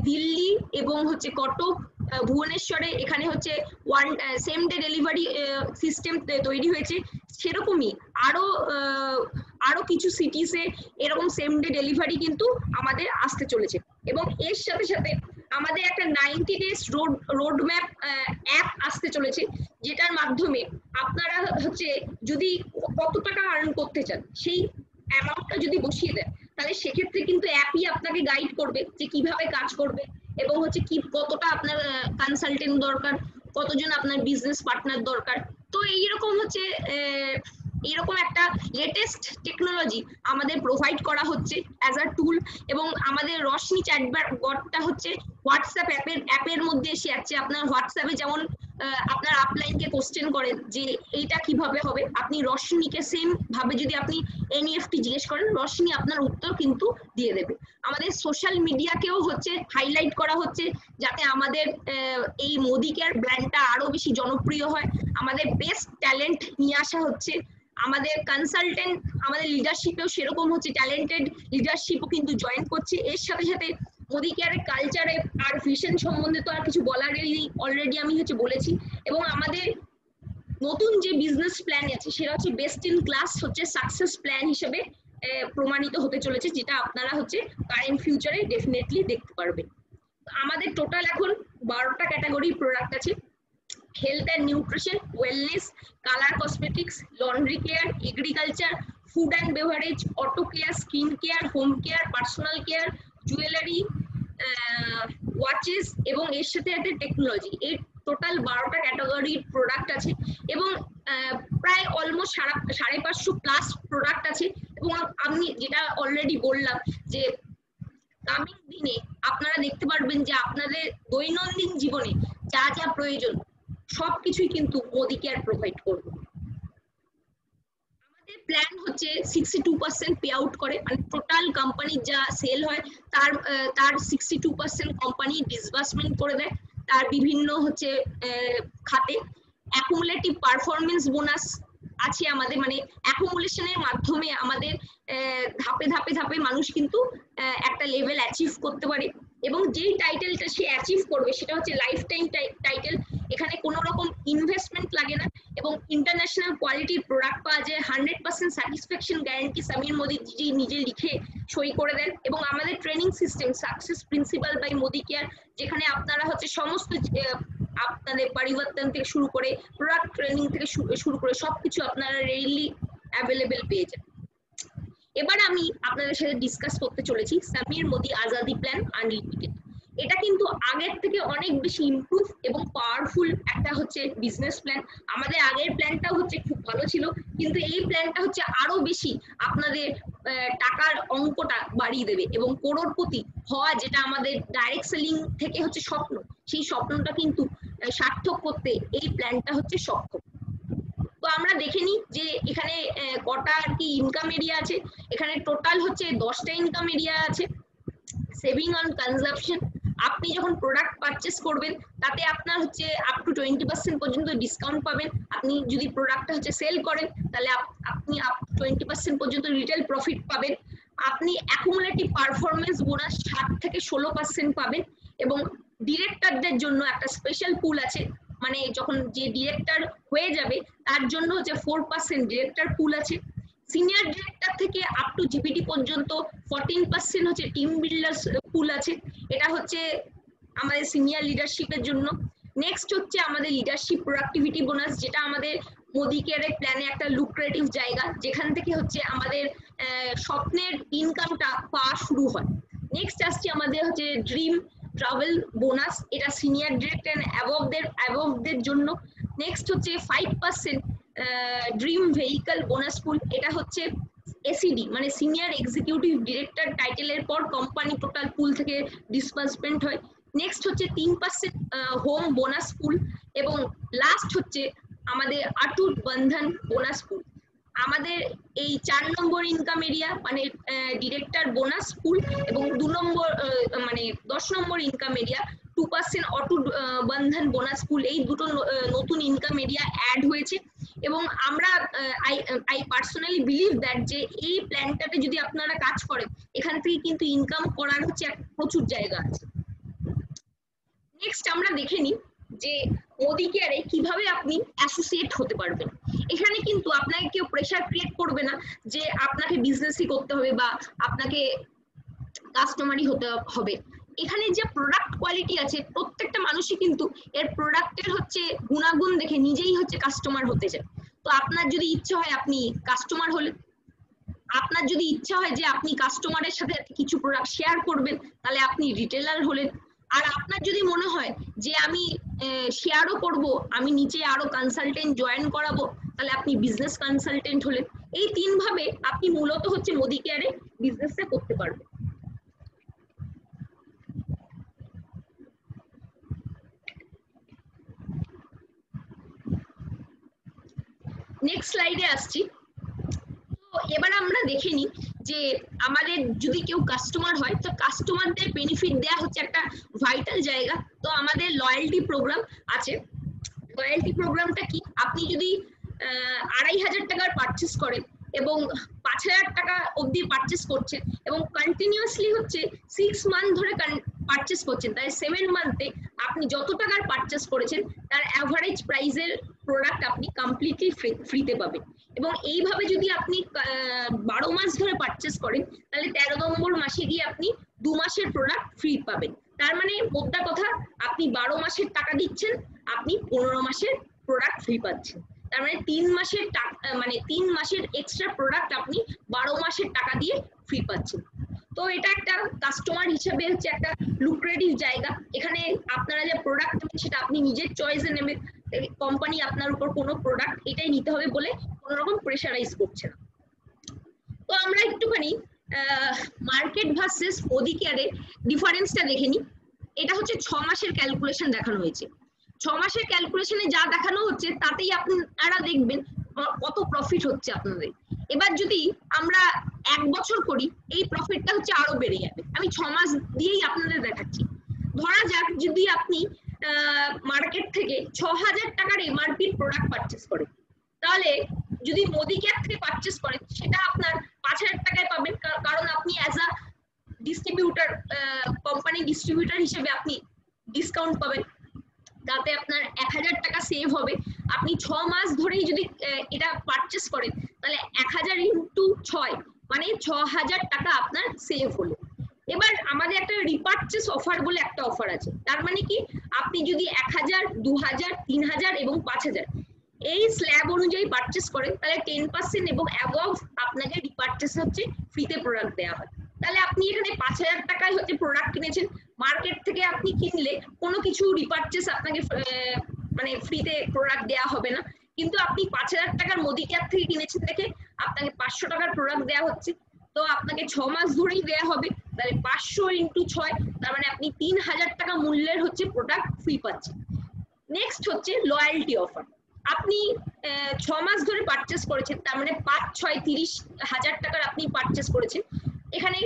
দিল্লি এবং হচ্ছে কটক, ভুবনেশ্বরে এখানে হচ্ছে সেম ডে ডেলিভারি সিস্টেম তৈরি হয়েছে। সেরকমই আরো কিছু সিটিসে এরকম সেম ডে ডেলিভারি কিন্তু আমাদের আসতে চলেছে এবং এর সাথে সাথে আমাদের একটা 90 ডেজ রোড ম্যাপ অ্যাপ আসতে চলেছে, যেটার মাধ্যমে আপনারা হচ্ছে যদি কত টাকা আর্ন করতে চান সেই অ্যামাউন্টটা যদি বসিয়ে দেন তাহলে সেক্ষেত্রে কিন্তু অ্যাপই আপনাকে গাইড করবে যে কিভাবে কাজ করবে এবং হচ্ছে কি কতটা আপনার কনসালটেন্ট দরকার, কতজন আপনার বিজনেস পার্টনার দরকার। তো এইরকম হচ্ছে এরকম একটা লেটেস্ট টেকনোলজি আমাদের প্রোভাইড করা হচ্ছে অ্যাজ আ টুল এবং আমাদের রশ্মি চ্যাটবটটা হচ্ছে হোয়াটসঅ্যাপ অ্যাপের মধ্যে এসে যাচ্ছে। আপনার হোয়াটসঅ্যাপে যেমন আপনার আপলাইনকে কোশ্চেন করেন যে এইটা কিভাবে হবে, আপনি রশ্মিকে সেম ভাবে যদি আপনি এনইএফটি জিজ্ঞেস করেন রশ্মি আপনার উত্তর কিন্তু দিয়ে দেবে। আমাদের সোশ্যাল মিডিয়াকেও হচ্ছে হাইলাইট করা হচ্ছে যাতে আমাদের এই মোদি কেয়ার ব্র্যান্ডটা আরো বেশি জনপ্রিয় হয়। আমাদের বেস্ট ট্যালেন্ট নিয়ে আসা হচ্ছে। আমাদের কনসালটেন্ট আমাদের লিডারশিপেও সেরকম হচ্ছে ট্যালেন্টেড লিডারশিপও কিন্তু জয়েন করছে। এর সাথে সাথে মোদি কেয়ারের কালচারে আর ভিশন সম্বন্ধে তো আর কিছু বলার অলরেডি আমি হচ্ছে বলেছি এবং আমাদের নতুন যে বিজনেস প্ল্যান আছে সেটা হচ্ছে বেস্ট ইন ক্লাস হচ্ছে সাকসেস প্ল্যান হিসেবে প্রমাণিত হতে চলেছে, যেটা আপনারা হচ্ছে কারেন্ট ফিউচারে ডেফিনেটলি দেখতে পারবেন। আমাদের টোটাল এখন 12টা ক্যাটাগরির প্রোডাক্ট আছে। Health and nutrition, wellness, colour cosmetics, laundry care, agriculture, food and beverage, auto care, skin care, home care, personal care, jewellery, watches এবং এর সাথে সাথে টেকনোলজি। এই টোটাল 12টা ক্যাটাগরির প্রোডাক্ট আছে এবং প্রায় অলমোস্ট 550+ প্রোডাক্ট আছে। এবং আমি যেটা অলরেডি বললাম যে কামিং দিনে আপনারা দেখতে পারবেন যে আপনাদের দৈনন্দিন জীবনে যা যা প্রয়োজন সবকিছুই কিন্তু মোদি কেয়ার প্রোভাইড করবে। আমাদের প্ল্যান হচ্ছে 62% পে আউট করে, মানে টোটাল কোম্পানির যা সেল হয় তার 62% কোম্পানি ডিসবার্সমেন্ট করে দেয় তার বিভিন্ন হচ্ছে খাতে। অ্যাকুমুলেটিভ পারফরমেন্স বোনাস আছে আমাদের, মানে অ্যাকুমুলেশনের মাধ্যমে আমাদের ধাপে ধাপে ধাপে মানুষ কিন্তু একটা লেভেল অ্যাচিভ করতে পারে এবং যেই টাইটেলটা সে অ্যাচিভ করবে সেটা হচ্ছে লাইফ টাইম টাইটেল। এখানে কোনো রকম ইনভেস্টমেন্ট লাগে না এবং ইন্টারন্যাশনাল কোয়ালিটির প্রোডাক্ট পাওয়া যায়। 100% স্যাটিসফ্যাকশন গ্যারান্টি সমীর মোদি জি নিজে লিখে সই করে দেন। এবং আমাদের training system success principle by Modi care, যেখানে আপনারা হচ্ছে সমস্ত আপনাদের পরিবর্তন থেকে শুরু করে প্রোডাক্ট ট্রেনিং থেকে শুরু করে সবকিছু আপনারা রেডিলি অ্যাভেলেবেল পেয়ে যান। এবার আমি আপনাদের সাথে ডিসকাস করতে চলেছি সমীর মোদি আজাদি প্ল্যান আনলিমিটেড। এটা কিন্তু আগের থেকে অনেক বেশি ইমপ্রুভ এবং পাওয়ারফুল একটা হচ্ছে বিজনেস প্ল্যান। আমাদের আগের প্ল্যানটাও হচ্ছে খুব ভালো ছিল, কিন্তু এই প্ল্যানটা হচ্ছে আরো বেশি আপনাদের টাকার অঙ্কটা বাড়িয়ে দেবে এবং করোড়পতি হওয়া, যেটা আমাদের ডাইরেক্ট সেলিং থেকে হচ্ছে স্বপ্ন, সেই স্বপ্নটা কিন্তু সার্থক করতে এই প্ল্যানটা হচ্ছে সক্ষম। তো আমরা দেখে নিই যে এখানে কটা আর কি ইনকাম এরিয়া আছে। এখানে টোটাল হচ্ছে 10টা ইনকাম এরিয়া আছে। সেভিং অন কনজাম্পশন, আপনি যখন প্রোডাক্ট পারচেস করবেন তাতে আপনার হচ্ছে আপ টু 20% পর্যন্ত ডিসকাউন্ট পাবেন। আপনি যদি প্রোডাক্টটা হচ্ছে সেল করেন তাহলে আপনি আপ টু 20% পর্যন্ত রিটেল প্রফিট পাবেন। আপনি অ্যাকুমুলেটিভ পারফরমেন্স বোনাস 7 থেকে 16% পাবেন এবং ডিরেক্টরদের জন্য একটা স্পেশাল পুল আছে, মানে যখন যে ডিরেক্টর হয়ে যাবে তার জন্য হচ্ছে 4% ডিরেক্টর পুল আছে। সিনিয়র ডিরেক্টর থেকে আপ টু জিপিটি পর্যন্ত 14% হচ্ছে টিম বিল্ডার্স পুল আছে। এটা হচ্ছে আমাদের সিনিয়র লিডারশিপের জন্য। নেক্সট হচ্ছে আমাদের লিডারশিপ প্রোডাক্টিভিটি বোনাস, যেটা আমাদের মোদি কেয়ারের প্ল্যানে একটা লুক্রেটিভ জায়গা, যেখান থেকে হচ্ছে আমাদের স্বপ্নের ইনকামটা পাওয়া শুরু হয়। নেক্সট আসছে আমাদের হচ্ছে ড্রিম ট্রাভেল বোনাস, এটা সিনিয়র ডিরেক্টর অ্যাবভদের জন্য। নেক্সট হচ্ছে 5% ড্রিম ভেহিকল বোনাস পুল, এটা হচ্ছে এসিডি মানে সিনিয়র এক্সিকিউটিভ ডিরেক্টর টাইটেলের পর কোম্পানি টোটাল পুল থেকে ডিসবার্সমেন্ট হয়। নেক্সট হচ্ছে 3% হোম বোনাস পুল এবং লাস্ট হচ্ছে আমাদের অটুট বন্ধন বোনাস পুল। আমাদের এই 4 নম্বর ইনকাম এরিয়া মানে ডিরেক্টর বোনাস পুল এবং 2 নম্বর মানে 10 নম্বর ইনকাম এরিয়া 2% অটুট বন্ধন বোনাস পুল, এই দুটো নতুন ইনকাম এরিয়া অ্যাড হয়েছে। এবং আমরা আই পার্সোনালি বিলিভ দ্যাট যে এই প্ল্যানটাতে যদি আপনারা কাজ করেন এখান থেকে কিন্তু ইনকাম করার হচ্ছে প্রচুর জায়গা আছে। নেক্সট আমরা দেখে নিই যে মোদি কেয়ারে কিভাবে আপনি অ্যাসোসিয়েট হতে পারবেন। এখানে কিন্তু আপনাকে কেউ প্রেসার ক্রিয়েট করবে না যে আপনাকে বিজনেসই করতে হবে বা আপনাকে কাস্টমারই হতে হবে। এখানে যে প্রোডাক্ট কোয়ালিটি আছে প্রত্যেকটা মানুষই কিন্তু এর প্রোডাক্টের হচ্ছে গুণাগুণ দেখে নিজেই হচ্ছে কাস্টমার হতে চায়। তো আপনার যদি ইচ্ছা হয় আপনি কাস্টমার হলেন, আপনার যদি ইচ্ছা হয় যে আপনি কাস্টমারের সাথে কিছু প্রোডাক্ট শেয়ার করবেন তাহলে আপনি রিটেলার হলেন। আর আপনার যদি মনে হয় যে আমি শেয়ারও করব, আমি নিচে আরো কনসালটেন্ট জয়েন করাবো, তাহলে আপনি বিজনেস কনসালটেন্ট হলেন। এই 3 ভাবে আপনি মূলত হচ্ছে মোদি কেয়ারে বিজনেসটা করতে পারবেন। নেক্সট স্লাইডে আসছি। তো এবার আমরা দেখে নিই যে আমাদের যদি কেউ কাস্টমার হয় তো কাস্টমারদের বেনিফিট দেওয়া হচ্ছে একটা ভাইটাল জায়গা। তো আমাদের লয়্যালটি প্রোগ্রাম আছে। লয়্যালটি প্রোগ্রামটা কি, আপনি যদি 2500 টাকার পারচেস করেন এবং 5,000 টাকা অবধি পারচেস করছেন এবং কন্টিনিউয়াসলি হচ্ছে 6 মান্থ ধরে পারচেস করছেন, তাই 7 মান্থে আপনি যত টাকার পারচেস করেছেন তার অ্যাভারেজ প্রাইসের প্রোডাক্ট আপনি কমপ্লিটলি ফ্রিতে পাবেন। এবং এইভাবে যদি আপনি 12 মাস ধরে পারচেস করেন তাহলে 13 নম্বর মাসে গিয়ে আপনি 2 মাসের প্রোডাক্ট ফ্রি পাবেন। তার মানে মোদ্দা কথা, আপনি 12 মাসের টাকা দিচ্ছেন, আপনি 15 মাসের প্রোডাক্ট ফ্রি পাচ্ছেন। তার মানে 3 মাসের মানে 3 মাসের এক্সট্রা প্রোডাক্ট আপনি 12 মাসের টাকা দিয়ে ফ্রি পাচ্ছেন। তো এটা একটা কাস্টমার হিসেবে হচ্ছে একটা লুক্রেটিভ জায়গা। এখানে আপনারা যে প্রোডাক্ট নেবেন সেটা আপনি নিজের চয়েসে নেবেন, কোম্পানি আপনার উপর কোনো প্রোডাক্ট এটাই নিতে হবে বলে কোনো রকম প্রেশারাইজ করছে না। তো আমরা একটুখানি মার্কেট ভার্সেস মোদি কেয়ারের ডিফারেন্সটা দেখে নিই। এটা হচ্ছে 6 মাসের ক্যালকুলেশন দেখানো হয়েছে। 6 মাসের ক্যালকুলেশনে যা দেখানো হচ্ছে তাতেই আপনারা দেখবেন কত প্রফিট হচ্ছে আপনাদের। এবার যদি আমরা 1 বছর করি এই প্রফিটটা হচ্ছে আরো বেড়ে যাবে। আমি 6 মাস দিয়েই আপনাদের দেখাচ্ছি। ধরা যাক যদি আপনি মার্কেট থেকে 6,000 টাকার এমআরপির প্রোডাক্ট পারচেস করেন, তাহলে যদি মোদি কেয়ার থেকে পারচেস করেন সেটা আপনার 5,000 টাকায় পাবেন, কারণ আপনি as a distributor, company distributor হিসেবে আপনি ডিসকাউন্ট পাবেন, তাতে আপনার 1,000 টাকা সেভ হবে। আপনি 6 মাস ধরেই যদি এটা পারচেস করেন তাহলে 1,000 ইন্টু 6 মানে 6,000 টাকা আপনার সেভ হলো। এবার আমাদের একটা রিপারচেস অফার বলে একটা অফার আছে। তার মানে কি, আপনি যদি 1,000, 2,000, 3,000 এবং 5,000 এই স্ল্যাব অনুযায়ী পারচেস করেন তাহলে 10% এবং অ্যাবভ আপনাকে রিপারচেস হচ্ছে ফ্রিতে প্রোডাক্ট দেওয়া হয়। তাহলে আপনি এখানে 5,000 টাকায় হচ্ছে প্রোডাক্ট কিনেছেন, মার্কেট থেকে আপনি কিনলে কোনো কিছু রিপারচেস আপনাকে মানে ফ্রিতে প্রোডাক্ট দেওয়া হবে না, কিন্তু আপনি 5,000 টাকার মোদি কেয়ার থেকে কিনেছেন দেখে আপনাকে 500 টাকার প্রোডাক্ট দেওয়া হচ্ছে। তো আপনাকে 6 মাস ধরেই দেওয়া হবে, তাহলে 500 ইন্টু 6 তার মানে আপনি 3,000 টাকা মূল্যের হচ্ছে প্রোডাক্ট ফ্রি পাচ্ছেন। নেক্সট হচ্ছে লয়্যালটি অফার। আপনি 6 মাস ধরে পারচেস করেছেন, তার মানে 5, 6, 30,000 টাকার আপনি পারচেস করেছেন। এখানে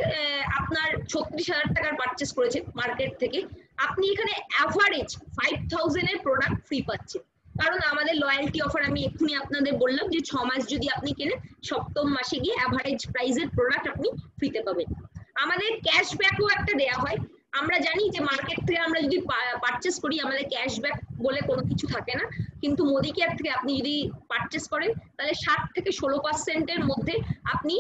আপনার 36,000 টাকার পারচেস করেছেন মার্কেট থেকে, আপনি এখানে অ্যাভারেজ 5,000 এর প্রোডাক্ট ফ্রি পাচ্ছেন। কারণ আমাদের লয়্যালটি অফার আমি এক্ষুনি আপনাদের বললাম যে 6 মাস যদি আপনি কেনেন 7ম মাসে গিয়ে অ্যাভারেজ প্রাইসের প্রোডাক্ট আপনি ফ্রিতে পাবেন। আমাদের ক্যাশব্যাকও একটা দেয়া হয়। আমরা জানি যে মার্কেট থেকে আমরা যদি পারচেস করি আমাদের ক্যাশব্যাক বলে কোনো কিছু থাকে না, কিন্তু মোদি কেয়ার থেকে আপনি যদি পারচেস করেন তাহলে 7 থেকে 16% মধ্যে আপনি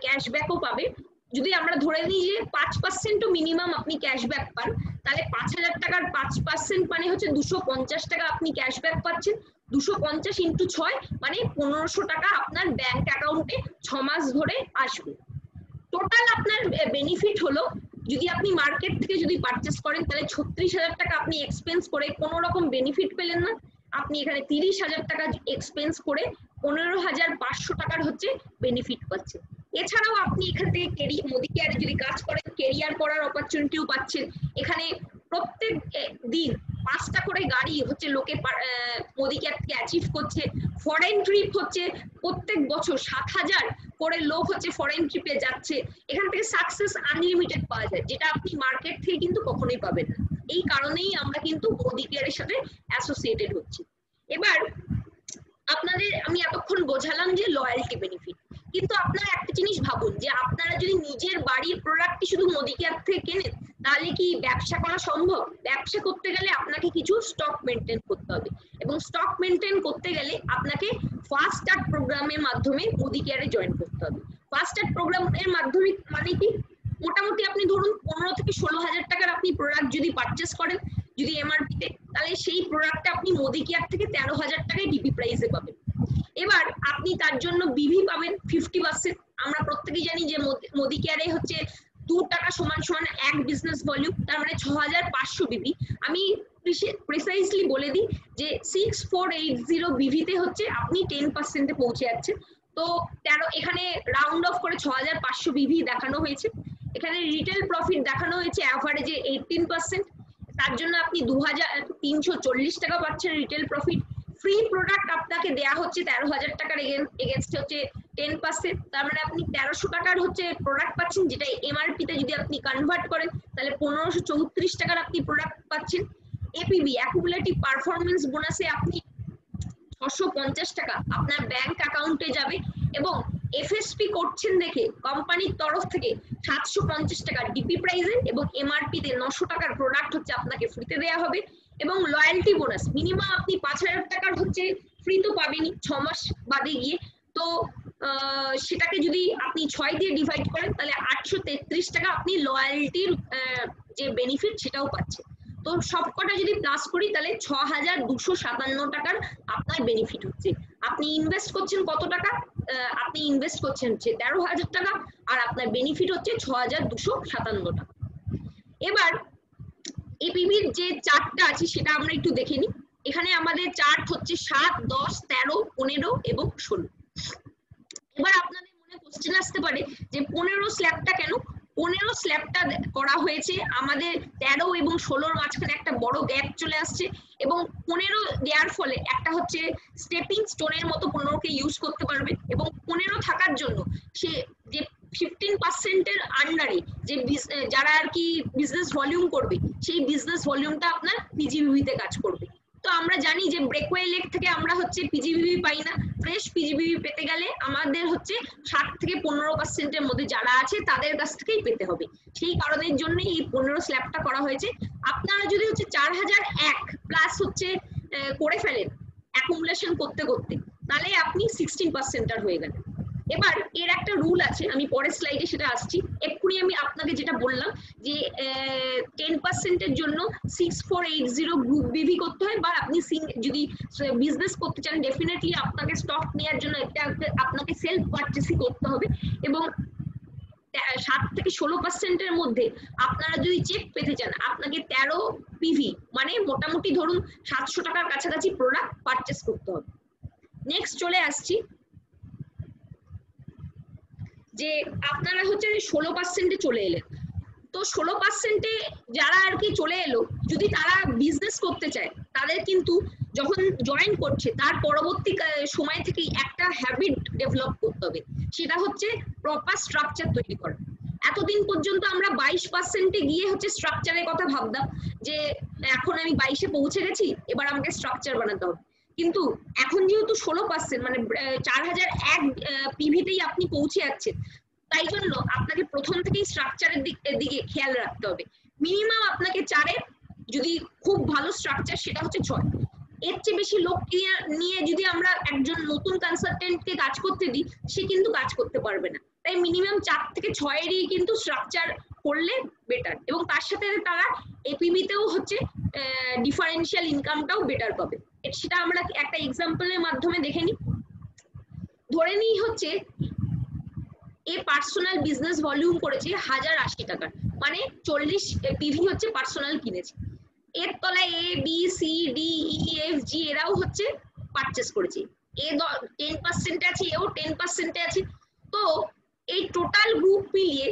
ক্যাশব্যাকও পাবেন। যদি আমরা ধরে নিই যে 5% মিনিমাম আপনি ক্যাশব্যাক পান, তাহলে 5,000 টাকার 5% মানে হচ্ছে 250 টাকা আপনি ক্যাশব্যাক পাচ্ছেন। 250 ইন্টু 6 মানে 1,500 টাকা আপনার ব্যাংক অ্যাকাউন্টে 6 মাস ধরে আসবে। টোটাল আপনার বেনিফিট হলো, যদি আপনি মার্কেট থেকে যদি পারচেস করেন তাহলে 36,000 টাকা আপনি এক্সপেন্স করে কোনো রকম বেনিফিট পেলেন না, আপনি এখানে 30,000 টাকা এক্সপেন্স করে 15,500 টাকার হচ্ছে বেনিফিট পাচ্ছেন। এছাড়াও আপনি এখান থেকে মোদি কেয়ারে যদি কাজ করেন কেরিয়ার করার অপরচুনিটিও পাচ্ছেন। এখানে প্রত্যেক দিন 5টা করে গাড়ি হচ্ছে লোকে মোদি কেয়ার থেকে অ্যাচিভ করছে। ফরেন ট্রিপ হচ্ছে প্রত্যেক বছর 7,000 করে লোক হচ্ছে ফরেন ট্রিপে যাচ্ছে। এখান থেকে সাকসেস আনলিমিটেড পাওয়া যায়, যেটা আপনি মার্কেট থেকে কিন্তু কখনোই পাবেন না। এই কারণেই আমরা কিন্তু মোদি কেয়ারের সাথে অ্যাসোসিয়েটেড হচ্ছি। এবার আপনাদের আমি এতক্ষণ বোঝালাম যে লয়্যালটি বেনিফিট, কিন্তু আপনারা একটা জিনিস ভাবুন যে আপনারা যদি নিজের বাড়ির প্রোডাক্টটি শুধু মোদি কেয়ার থেকে কেনেন তাহলে কি ব্যবসা করা সম্ভব? ব্যবসা করতে গেলে আপনাকে কিছু স্টক মেনটেন করতে হবে, এবং স্টক মেনটেন করতে গেলে আপনাকে ফাস্ট স্টার্ট প্রোগ্রামের মাধ্যমে মোদি কেয়ারে জয়েন করতে হবে। ফাস্ট স্টার্ট প্রোগ্রামের মাধ্যমে মানে কি, মোটামুটি আপনি ধরুন 15 থেকে 16,000 টাকার আপনি প্রোডাক্ট যদি পারচেস করেন যদি এমআরপিতে, তাহলে সেই প্রোডাক্টটা আপনি মোদি কেয়ার থেকে 13,000 টাকায় ডিপি প্রাইসে পাবেন। এবার আপনি তার জন্য বিভি পাবেন 50%। আমরা প্রত্যেকেই জানি যে মোদি কেয়ারে হচ্ছে 2 টাকা সমান সমান 1 বিজনেস ভলিউম, তার মানে 6,500 বিভি। আমি প্রিসাইজলি বলে দিই যে 6480 বিভিতে হচ্ছে আপনি 10%-এ পৌঁছে যাচ্ছেন। তো এখানে রাউন্ড অফ করে 6,500 বিভি দেখানো হয়েছে। এখানে রিটেল প্রফিট দেখানো হয়েছে অ্যাভারেজে 18%, তার জন্য আপনি 2,340 টাকা পাচ্ছেন রিটেল প্রফিট। ফ্রি প্রোডাক্ট আপনাকে দেয়া হচ্ছে 13,000 টাকার এগেনস্টে হচ্ছে 10%, তার মানে আপনি 1,300 টাকার হচ্ছে প্রোডাক্ট পাচ্ছেন, যেটা এমআরপি তে যদি আপনি কনভার্ট করেন তাহলে 1,534 টাকার আপনি প্রোডাক্ট পাচ্ছেন। এপিবি অ্যাকুমুলেটিভ পারফরমেন্স বোনাসে আপনি 650 টাকা আপনার ব্যাংক অ্যাকাউন্টে যাবে, এবং এফএসপি করছেন দেখে কোম্পানির তরফ থেকে 750 টাকা ডিপি প্রাইসে এবং এমআরপি তে 900 টাকার প্রোডাক্ট হচ্ছে আপনাকে ফ্রিতে দেওয়া হবে এবং লয়্যালটি বোনাস মিনিমাম আপনি 5000 টাকার হচ্ছে ফ্রি তো পাবেনই 6 মাস বাদে গিয়ে। তো সেটাকে যদি আপনি 6 দিয়ে ডিভাইড করেন তাহলে 833 টাকা আপনি লয়্যালটির যে বেনিফিট সেটাও পাচ্ছেন। তো সবকটা যদি প্লাস করি তাহলে 6257 টাকার আপনার বেনিফিট হচ্ছে। আপনি ইনভেস্ট করছেন কত টাকা? আপনি ইনভেস্ট করছেন হচ্ছে 13,000 টাকা আর আপনার বেনিফিট হচ্ছে 6257 টাকা। এবার এপিভির যে চার্টটা আছে সেটা আমরা একটু দেখে নিই। এখানে আমাদের চার্ট হচ্ছে 7, 10, 13, 15 এবং 16। এবার আপনাদের মনে কোশ্চেন আসতে পারে যে 15 স্ল্যাবটা কেন? 15 স্ল্যাবটা করা হয়েছে আমাদের 13 এবং 16 মাঝখানে একটা বড় গ্যাপ চলে আসছে এবং 15 দেওয়ার ফলে একটা হচ্ছে স্টেপিং স্টোনের মতো 15কে ইউজ করতে পারবে এবং 15 থাকার জন্য সে যে 15% এর আন্ডারে যে যারা আর কি বিজনেস ভলিউম করবে সেই বিজনেস ভলিউমটা আপনার পিজিবিবি তে কাজ করবে। তো আমরা জানি যে ব্রেকওয়ে লেগ থেকে আমরা হচ্ছে পিজিবিবি পাই না, ফ্রেশ পিজিবিবি পেতে গেলে আমাদের হচ্ছে 7 থেকে 15% এর মধ্যে যারা আছে তাদের কাছ থেকেই পেতে হবে। সেই কারণের জন্য এই 15 স্ল্যাবটা করা হয়েছে। আপনারা যদি হচ্ছে 4001 প্লাস হচ্ছে করে ফেলেন অ্যাকুমুলেশন করতে করতে তাহলে আপনি 16% হয়ে গেলেন। এবার এর একটা রুল আছে, আমি পরের স্লাইডে সেটা আসছি। এক্ষুনি আমি আপনাকে যেটা বললাম যে 10% এর জন্য 6480 গ্রুপ বিভি করতে হয় বা আপনি যদি বিজনেস করতে চান ডেফিনেটলি আপনাকে স্টক নেওয়ার জন্য এটা আপনাকে সেলফ পারচেসই করতে হবে এবং 7 থেকে 16% এর মধ্যে আপনারা যদি চেক পেতে চান আপনাকে 13 পিভি মানে মোটামুটি ধরুন 700 টাকার কাছাকাছি প্রোডাক্ট পারচেস করতে হবে। নেক্সট চলে আসছি যে আপনারা হচ্ছে 16% চলে এলেন। তো 16% যারা আর কি চলে এলো যদি তারা বিজনেস করতে চায় তাদের কিন্তু যখন জয়েন করছে তার পরবর্তী সময় থেকেই একটা হ্যাবিট ডেভেলপ করতে হবে, সেটা হচ্ছে প্রপার স্ট্রাকচার তৈরি করা। এতদিন পর্যন্ত আমরা 22% গিয়ে হচ্ছে স্ট্রাকচারের কথা ভাবতাম যে এখন আমি 22-এ পৌঁছে গেছি এবার আমাকে স্ট্রাকচার বানাতে হবে, কিন্তু এখন যেহেতু 16% মানে 4001 পিভিতেই আপনি পৌঁছে যাচ্ছেন তাই জন্য আপনাকে প্রথম থেকেই স্ট্রাকচারের দিকে খেয়াল রাখতে হবে। মিনিমাম আপনাকে 4-এ যদি খুব ভালো স্ট্রাকচার সেটা হচ্ছে 6। এর চেয়ে বেশি লোক নিয়ে যদি আমরা একজন নতুন কনসালটেন্টকে কাজ করতে দিই সে কিন্তু কাজ করতে পারবে না। তাই মিনিমাম 4 থেকে 6-এরই কিন্তু স্ট্রাকচার করলে বেটার এবং তার সাথে তারা এপিবিতেও হচ্ছে ডিফারেন্সিয়াল ইনকামটাও বেটার পাবে। সেটা আমরা একটা এক্সাম্পলের মাধ্যমে দেখে নিই। ধরে নিই হচ্ছে এ পার্সোনাল বিজনেস ভলিউম করেছে 1080 টাকার মানে 40 পিভি হচ্ছে পার্সোনাল কিনেছে। এর তলায় A B C D E F G এরাও হচ্ছে পারচেস করেছে, এ 10% আছে এও 10% আছে। তো এই টোটাল গ্রুপ মিলিয়ে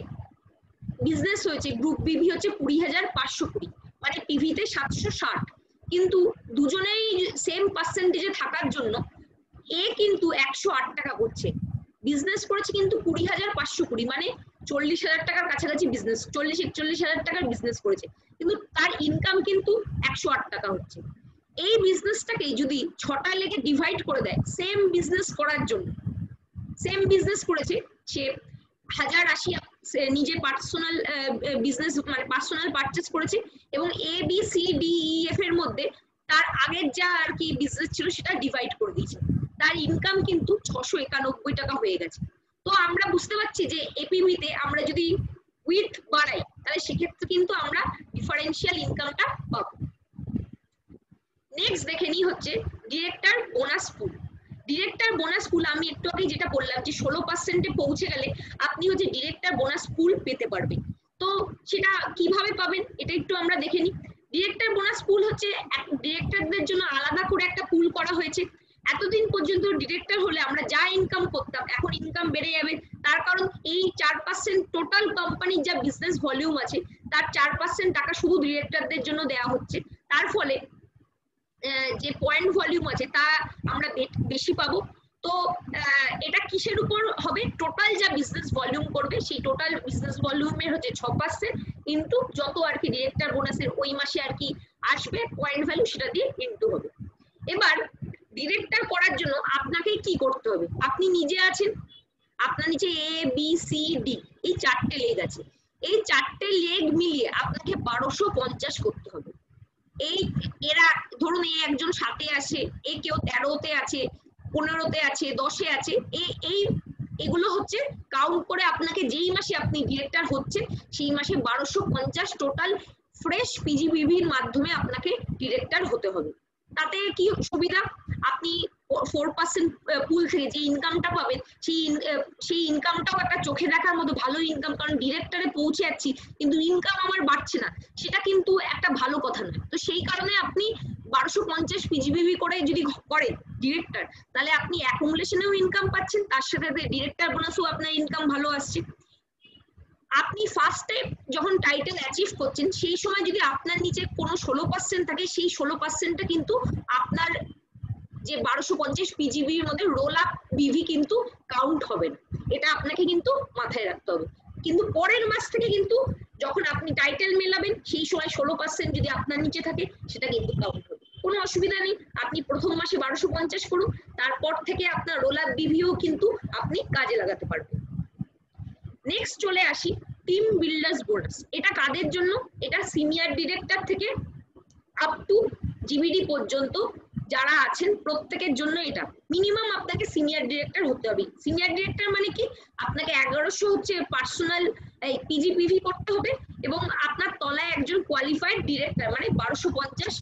বিজনেস হয়েছে গ্রুপ পিভি হচ্ছে 20,520 মানে পিভিতে 760, কিন্তু দুজনেই সেম পার্সেন্টেজে থাকার জন্য এ কিন্তু 108 টাকা করছে, বিজনেস করেছে কিন্তু 20,520 মানে 40,000 টাকার কাছাকাছি বিজনেস 40-41,000 টাকার বিজনেস করেছে, কিন্তু তার ইনকাম কিন্তু 108 টাকা হচ্ছে। এই বিজনেসটাকে যদি 6টা লেগে ডিভাইড করে দেয় সেম বিজনেস করার জন্য, সেম বিজনেস করেছে সে 1080 নিজে পার্সোনাল বিজনেস মানে পার্সোনাল পারচেস করেছে এবং A B C D E F এর মধ্যে তার আগের যা আর কি বিজনেস ছিল সেটা ডিভাইড করে দিয়েছে, তার ইনকাম কিন্তু 691 টাকা হয়ে গেছে। তো আমরা বুঝতে পারছি যে এপিভিতে আমরা যদি উইথ বাড়াই তাহলে সেক্ষেত্রে কিন্তু আমরা ডিফারেন্সিয়াল ইনকামটা পাবো। নেক্সট দেখে নিই হচ্ছে ডিরেক্টর বোনাস পুল। ডিরেক্টর বোনাস পুল আমি একটু আগে যেটা বললাম যে 16%-এ পৌঁছে গেলে আপনি হচ্ছে ডিরেক্টর বোনাস পুল পেতে পারবেন। তো সেটা কিভাবে পাবেন এটা একটু আমরা দেখে নিই। ডিরেক্টর বোনাস পুল হচ্ছে ডিরেক্টরদের জন্য আলাদা করে একটা পুল করা হয়েছে। এতদিন পর্যন্ত ডিরেক্টর হলে আমরা যা ইনকাম করতাম এখন ইনকাম বেড়ে যাবে, তার কারণ এই 4% টোটাল কোম্পানির যা বিজনেস ভলিউম আছে তার 4% টাকা শুধু ডিরেক্টরদের জন্য দেওয়া হচ্ছে, তার ফলে যে পয়েন্ট ভলিউম আছে তা আমরা বেশি পাবো। তো এটা কিসের উপর হবে? টোটাল যা বিজনেস ভলিউম করবে সেই টোটাল বিজনেস ভলিউমের হচ্ছে 6% ইনটু যত আর কি ডিরেক্টর বোনাসের ওই মাসে আর কি আসবে পয়েন্ট ভ্যালু সেটা দিয়ে ইনটু হবে। এবার ডিরেক্টর করার জন্য আপনাকে কি করতে হবে? আপনি নিজে আছেন, আপনার নিচে এ বি সি ডি এই 4টে লেগ আছে, এই 4টে লেগ মিলিয়ে আপনাকে 1250 করতে হবে। এই এরা ধরুন এই একজন 7-এ আছে, এই কেউ 13-তে আছে, 15-তে আছে, 10-এ আছে, এই এগুলো হচ্ছে কাউন্ট করে আপনাকে যেই মাসে আপনি ডিরেক্টর হচ্ছে সেই মাসে 1250 টোটাল ফ্রেশ পিজিবিবির মাধ্যমে আপনাকে ডিরেক্টর হতে হবে। তাতে কি সুবিধা, আপনি 4% পুল থেকে যে ইনকামটা পাবেন সেই ইনকামটাও একটা চোখে দেখার মতো ভালো ইনকাম, কারণ ডিরেক্টরে পৌঁছে যাচ্ছি কিন্তু ইনকাম আমার বাড়ছে না, সেটা কিন্তু একটা ভালো কথা নয়। তো সেই কারণে আপনি 1250 পিজিবিবি করে যদি করেন ডিরেক্টর, তাহলে আপনি অ্যাকুমুলেশনেও ইনকাম পাচ্ছেন, তার সাথে ডিরেক্টর বোনাসও আপনার ইনকাম ভালো আসছে। আপনি ফার্স্টে যখন টাইটেল অ্যাচিভ করছেন সেই সময় যদি আপনার নিচে কোনো 16% থাকে, সেই 16%টা কিন্তু আপনার যে 1250 পিজিবির মধ্যে রোল আপ বিভি কিন্তু কাউন্ট হবে না, এটা আপনাকে কিন্তু মাথায় রাখতে হবে। কিন্তু পরের মাস থেকে কিন্তু যখন আপনি টাইটেল মেলাবেন সেই সময় 16% যদি আপনার নিচে থাকে সেটা কিন্তু কাউন্ট হবে, কোনো অসুবিধা নেই। আপনি প্রথম মাসে 1250 করুন, তারপর থেকে আপনার রোল আপ বিভিও কিন্তু আপনি কাজে লাগাতে পারবেন। নেক্সট চলে আসি টিম বিল্ডার্স বোনাস। এটা কাদের জন্য? এটা সিনিয়র ডিরেক্টর থেকে আপ টু জিবিডি পর্যন্ত যারা আছেন প্রত্যেকের জন্য এটা। মিনিমাম আপনাকে সিনিয়র ডিরেক্টর হতে হবে। সিনিয়র ডিরেক্টর মানে কি, আপনাকে 1100 হচ্ছে পার্সোনাল পিজিপিভি করতে হবে এবং আপনার তলায় একজন কোয়ালিফাইড ডিরেক্টর মানে 1250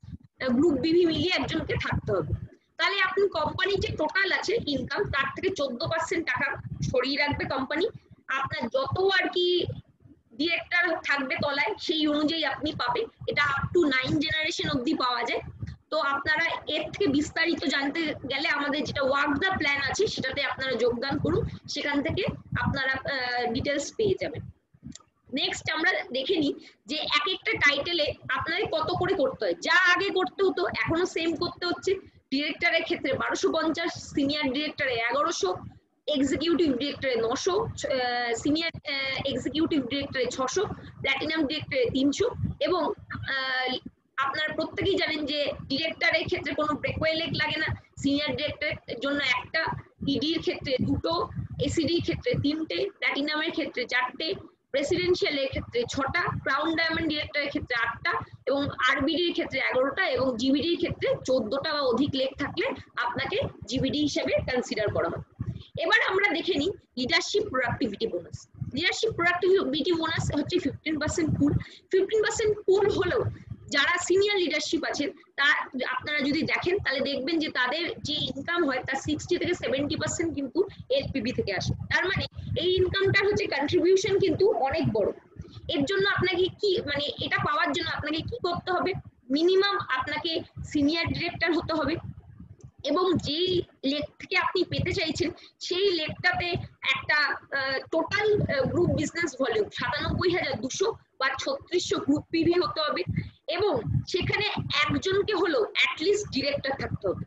গ্রুপ বিভি মিলিয়ে একজনকে থাকতে হবে। তাহলে আপনি কোম্পানির যে টোটাল আছে ইনকাম তার থেকে 14% টাকা সরিয়ে রাখবে কোম্পানি। আপনার যত আর কি ডিরেক্টর থাকবে তলায় সেই অনুযায়ী আপনি পাবেন। এটা আপ টু 9 জেনারেশন অবধি পাওয়া যায়। তো আপনারা এর থেকে বিস্তারিত জানতে গেলে আমাদের যেটা ওয়ার্ক দ্য প্ল্যান আছে সেটাতে আপনারা যোগদান করুন, সেখান থেকে আপনারা ডিটেলস পেয়ে যাবেন। নেক্সট আমরা দেখে নিই যে এক একটা টাইটেলে আপনাদের কত করে করতে হয়। যা আগে করতে হতো এখনো সেম করতে হচ্ছে। ডিরেক্টরের ক্ষেত্রে 1250, সিনিয়র ডিরেক্টরে 1100, এক্সিকিউটিভ ডিরেক্টরে 900, সিনিয়র এক্সিকিউটিভ ডিরেক্টরে 600, প্ল্যাটিনাম ডিরেক্টরে 300 এবং আপনারা প্রত্যেকেই জানেন যে ডিরেক্টরের ক্ষেত্রে কোনো ব্রেকওয়ে লেগ লাগে না, সিনিয়র ডিরেক্টরের জন্য একটা, ইডির ক্ষেত্রে 2টো, এসিডির ক্ষেত্রে 3টে, প্ল্যাটিনামের ক্ষেত্রে 4টে, প্রেসিডেন্সিয়ালের ক্ষেত্রে 6টা, ক্রাউন ডায়মন্ড ডিরেক্টরের ক্ষেত্রে 8টা এবং আরবিডির ক্ষেত্রে 11টা এবং জিবিডির ক্ষেত্রে 14টা বা অধিক লেগ থাকলে আপনাকে জিবিডি হিসেবে কনসিডার করা হবে। এবার আমরা দেখে নিই leadership productivity bonus. Leadership productivity bonus হচ্ছে 15% পুল। 15% পুল হলেও যারা সিনিয়র লিডারশিপ আছেন তা আপনারা যদি দেখেন তাহলে দেখবেন যে তাদের যে ইনকাম হয় তার 60 থেকে 70% কিন্তু এলপিবি থেকে আসে। তার মানে এই ইনকামটার হচ্ছে কন্ট্রিবিউশন কিন্তু অনেক বড়। এর জন্য আপনাকে কি মানে এটা পাওয়ার জন্য আপনাকে কি করতে হবে, মিনিমাম আপনাকে সিনিয়র ডিরেক্টর হতে হবে এবং যেই লেগ থেকে আপনি পেতে চাইছেন সেই লেগটাতে একটা টোটাল গ্রুপ বিজনেস ভলিউম 97,200 বা 3600 গ্রুপ পিভি হতে হবে এবং সেখানে একজনকে হলেও অ্যাটলিস্ট ডিরেক্টর থাকতে হবে।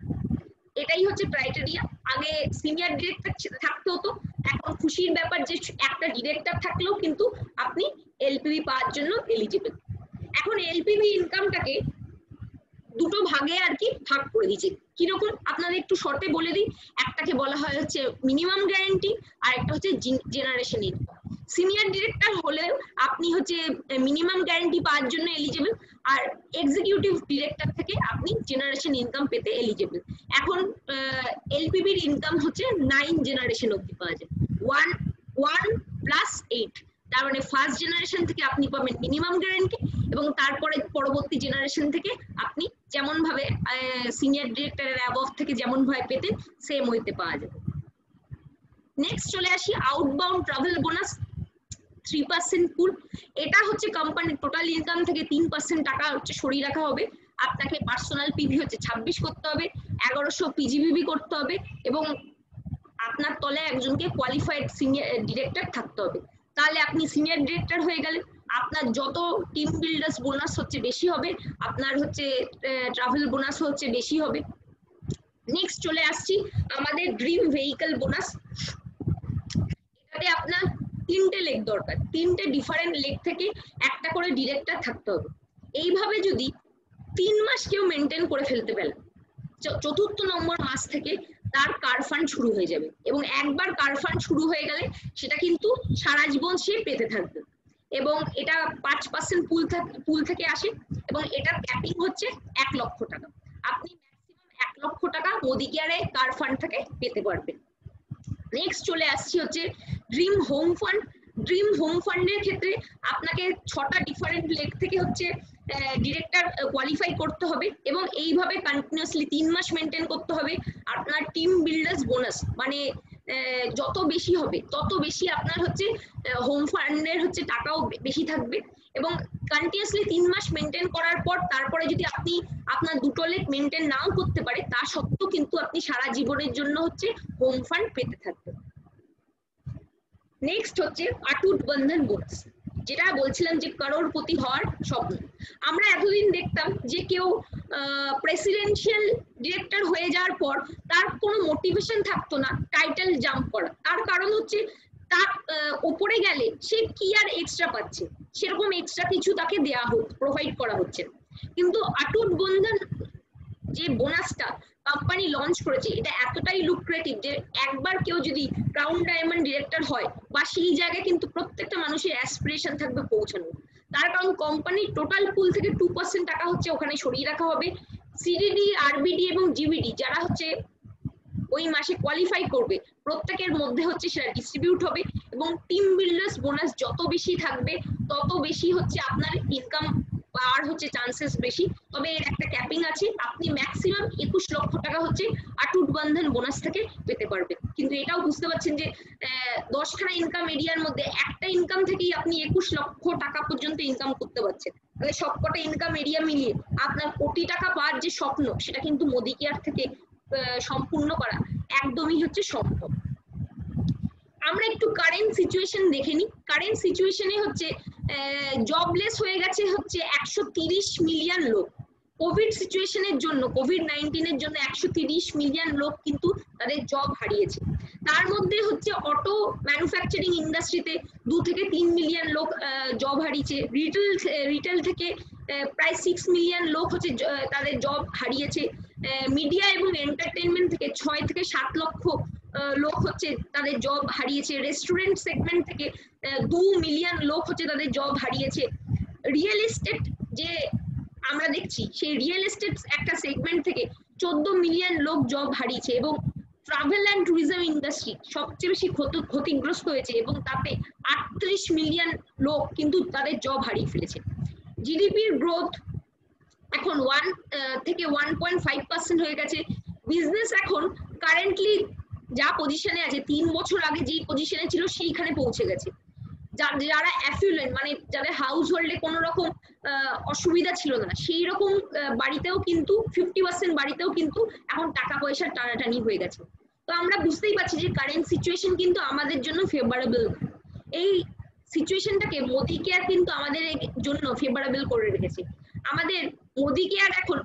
এটাই হচ্ছে ক্রাইটেরিয়া। আগে সিনিয়র ডিরেক্টর থাকতে হতো, এখন খুশির ব্যাপার যে একটা ডিরেক্টর থাকলেও কিন্তু আপনি এলপিভি পাওয়ার জন্য এলিজিবল। এখন এলপিভি ইনকামটাকে দুটো ভাগে আর কি ভাগ করে দিয়েছে। কিরকম আপনাদের একটু শর্টে বলে দিই। একটাকে বলা হয় হচ্ছে মিনিমাম গ্যারান্টি আর একটা হচ্ছে জেনারেশন ইনকাম। সিনিয়র ডিরেক্টর হলে আপনি হচ্ছে মিনিমাম গ্যারান্টি পাওয়ার জন্য এলিজিবল আর এক্সিকিউটিভ ডিরেক্টর থেকে আপনি জেনারেশন ইনকাম পেতে এলিজিবল। এখন এলপিবির ইনকাম হচ্ছে 9 জেনারেশন অবধি পাওয়া যায়, 1 + 8। তার মানে ফার্স্ট জেনারেশন থেকে আপনি পাবেন মিনিমাম গ্যারান্টি এবং তারপরে পরবর্তী জেনারেশন থেকে আপনি যেমন ভাবে সিনিয়র ডিরেক্টরের অ্যাবভ থেকে যেমন ভাবে পেতেন সেম হইতে পাওয়া যাবে। নেক্সট চলে আসি আউটবাউন্ড ট্রাভেল বোনাস 3% পুল। এটা হচ্ছে কোম্পানির টোটাল ইনকাম থেকে 3% টাকা হচ্ছে সরিয়ে রাখা হবে। আপনাকে পার্সোনাল পিভি হচ্ছে 26 করতে হবে, 1100 পিজিবিবি করতে হবে এবং আপনার তলায় একজনকে কোয়ালিফাইড সিনিয়র ডিরেক্টর থাকতে হবে। তাহলে আপনি সিনিয়র ডিরেক্টর হয়ে গেলেন। আপনার যত টিম বিল্ডার্স বোনাস হচ্ছে বেশি হবে, আপনার হচ্ছে ট্রাভেল বোনাস হচ্ছে বেশি হবে। নেক্সট চলে আসছি আমাদের ড্রিম ভেহিকল বোনাস। এটাতে আপনার 3টে লেগ দরকার, 3টে ডিফারেন্ট লেগ থেকে একটা করে ডিরেক্টর থাকতে হবে। এইভাবে যদি 3 মাস কেউ মেনটেন করে ফেলতে পারে, 4র্থ নম্বর মাস থেকে তার কার ফান্ড শুরু হয়ে যাবে, এবং একবার কার ফান্ড শুরু হয়ে গেলে সেটা কিন্তু সারা জীবন সে পেতে থাকবে। এবং এটা 5% পুল থেকে আসে, এবং এটার ক্যাপিং হচ্ছে 1 লক্ষ টাকা। আপনি ম্যাক্সিমাম 1 লক্ষ টাকা মোদি কেয়ারে কার ফান্ড থেকে পেতে পারবেন। নেক্সট চলে আসছি হচ্ছে dream home fund. Dream home ফান্ডের ক্ষেত্রে আপনাকে 6টা ডিফারেন্ট লেগ থেকে হচ্ছে ডিরেক্টর কোয়ালিফাই করতে হবে, এবং এইভাবে কন্টিনিউয়াসলি 3 মাস মেনটেন করতে হবে। আপনার টিম বিল্ডার্স বোনাস মানে যত বেশি হবে তত বেশি আপনার হচ্ছে হোম ফান্ডের হচ্ছে টাকাও বেশি থাকবে, এবং কন্টিনিউয়াসলি 3 মাস মেনটেন করার পর তারপরে যদি আপনি আপনার দুটো লেগ মেনটেন নাও করতে পারে, তা সত্ত্বেও কিন্তু আপনি সারা জীবনের জন্য হচ্ছে হোম ফান্ড পেতে থাকবেন। নেক্সট হচ্ছে অটুট বন্ধন বোনাস, যেটা বলছিলাম যে করোড়পতি হওয়ার স্বপ্ন। আমরা এতদিন দেখতাম যে কেউ প্রেসিডেন্সিয়াল ডিরেক্টর হয়ে যাওয়ার পর তার কোনো মোটিভেশন থাকতো না টাইটেল জাম্প করা। তার কারণ হচ্ছে তার উপরে গেলে সে কি আর এক্সট্রা পাচ্ছে, সেরকম এক্সট্রা কিছু তাকে দেওয়া প্রোভাইড করা হচ্ছে। কিন্তু অটুট বন্ধন যে বোনাসটা কোম্পানি লঞ্চ করেছে, এটা এতটাই লুক্রেটিভ যে একবার কেউ যদি ক্রাউন ডায়মন্ড ডিরেক্টর হয় বা সেই জায়গায় কিন্তু প্রত্যেকটা মানুষের অ্যাসপিরেশন থাকবে পৌঁছানো। তার কারণ কোম্পানির টোটাল পুল থেকে 2% টাকা হচ্ছে ওখানে সরিয়ে রাখা হবে। সিডিডি, আরবিডি এবং জিবিডি যারা হচ্ছে ওই মাসে কোয়ালিফাই করবে প্রত্যেকের মধ্যে হচ্ছে সেটা ডিস্ট্রিবিউট হবে, এবং টিম বিল্ডার্স বোনাস যত বেশি থাকবে তত বেশি হচ্ছে আপনার ইনকাম পাওয়ার হচ্ছে চান্সেস বেশি। তবে এর একটা ক্যাপিং আছে, আপনি ম্যাক্সিমাম 21 লক্ষ টাকা হচ্ছে অটুট বন্ধন বোনাস থেকে পেতে পারবেন। কিন্তু এটাও বুঝতে পারছেন যে 10খানা ইনকাম এরিয়ার মধ্যে একটা ইনকাম থেকেই আপনি 21 লক্ষ টাকা পর্যন্ত ইনকাম করতে পারছেন। তাহলে সবকটা ইনকাম এরিয়া মিলিয়ে আপনার কোটি টাকা পাওয়ার যে স্বপ্ন, সেটা কিন্তু মোদি কেয়ার থেকে সম্পূর্ণ করা একদমই হচ্ছে সম্ভব। আমরা একটু কারেন্ট সিচুয়েশন দেখে নিই। কারেন্ট সিচুয়েশনে হচ্ছে জবলেস হয়ে গেছে হচ্ছে 130 মিলিয়ন লোক। কোভিড সিচুয়েশনের জন্য, কোভিড-19 এর জন্য 130 মিলিয়ন লোক কিন্তু তাদের জব হারিয়েছে। তার মধ্যে হচ্ছে অটো ম্যানুফ্যাকচারিং ইন্ডাস্ট্রিতে 2 থেকে 3 মিলিয়ন লোক জব হারিয়েছে। রিটেল থেকে প্রায় 6 মিলিয়ন লোক হচ্ছে তাদের জব হারিয়েছে। মিডিয়া এবং এন্টারটেইনমেন্ট থেকে 6 থেকে 7 লক্ষ লোক হচ্ছে তাদের জব হারিয়েছে। রেস্টুরেন্ট সেগমেন্ট থেকে 2 মিলিয়ন লোক হচ্ছে তাদের জব হারিয়েছে। রিয়েল এস্টেট যে আমরা দেখছি, সেই রিয়েল এস্টেট একটা সেগমেন্ট থেকে 14 মিলিয়ন লোক জব হারিয়েছে, এবং ট্রাভেল অ্যান্ড ট্যুরিজম ইন্ডাস্ট্রি সবচেয়ে বেশি ক্ষতিগ্রস্ত হয়েছে, এবং তাতে 38 মিলিয়ন লোক কিন্তু তাদের জব হারিয়ে ফেলেছে। জিডিপির গ্রোথ এখন 1 থেকে 1.5% হয়ে গেছে। বিজনেস এখন কারেন্টলি যা পজিশনে আছে 3 বছর আগে যেই পজিশনে ছিল সেইখানে পৌঁছে গেছে। যারা অ্যাফিউলেন্ট মানে যাদের হাউস হোল্ডে কোনো রকম অসুবিধা ছিল না, সেই রকম বাড়িতেও কিন্তু 50% বাড়িতেও কিন্তু এখন টাকা পয়সার টানাটানি হয়ে গেছে। তো আমরা বুঝতেই পারছি যে কারেন্ট সিচুয়েশন কিন্তু আমাদের জন্য ফেভারেবল। এই সিচুয়েশনটাকে মোদি কেয়ার কিন্তু আমাদের জন্য ফেভারেবল করে রেখেছে। আমাদের মোদি কেয়ার এখন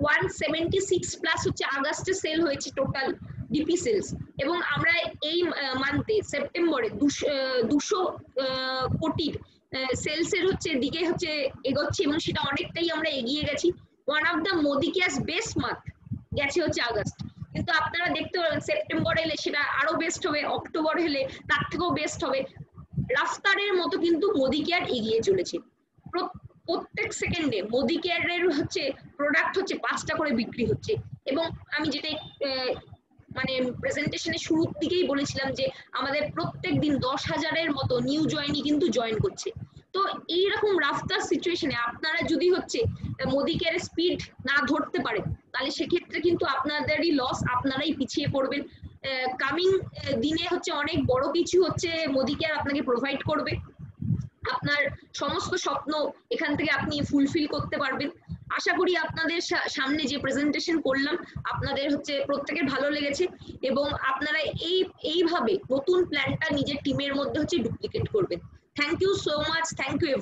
176 প্লাস হচ্ছে আগস্টে সেল হয়েছে টোটাল ডিপি সেলস, এবং আমরা এই মান্থে সেপ্টেম্বরে 200 কোটির সেলস এর হচ্ছে দিকে হচ্ছে এগোচ্ছি, এবং সেটা অনেকটাই আমরা এগিয়ে গেছি। One of the Modi cares best month গেছে হচ্ছে আগস্ট, কিন্তু আপনারা দেখতে পারেন সেপ্টেম্বর এলে সেটা আরো বেস্ট হবে, অক্টোবর হলে তার থেকেও বেস্ট হবে। রাফতারের মতো কিন্তু মোদি কেয়ার এগিয়ে চলেছে। প্রত্যেক সেকেন্ডে মোদি কেয়ারের হচ্ছে প্রোডাক্ট হচ্ছে 5টা করে বিক্রি হচ্ছে, এবং আমি যেটা মানে প্রেজেন্টেশনের শুরুর দিকেই বলেছিলাম যে আমাদের প্রত্যেক দিন 10,000-এর মতো নিউ জয়েনি কিন্তু জয়েন করছে। তো এইরকম রাফতার সিচুয়েশনে আপনারা যদি হচ্ছে মোদি কেয়ারের স্পিড না ধরতে পারেন, তাহলে সেক্ষেত্রে কিন্তু আপনাদেরই লস, আপনারাই পিছিয়ে পড়বেন। কামিং দিনে হচ্ছে অনেক বড় কিছু হচ্ছে মোদি কেয়ার আপনাকে প্রোভাইড করবে। আপনার সমস্ত স্বপ্ন এখান থেকে আপনি ফুলফিল করতে পারবেন। আশা করি আপনাদের সামনে যে প্রেজেন্টেশন করলাম আপনাদের হচ্ছে প্রত্যেকের ভালো লেগেছে, এবং আপনারা এইভাবে নতুন প্ল্যানটা নিজের টিমের মধ্যে হচ্ছে ডুপ্লিকেট করবেন। Thank you so much, thank you.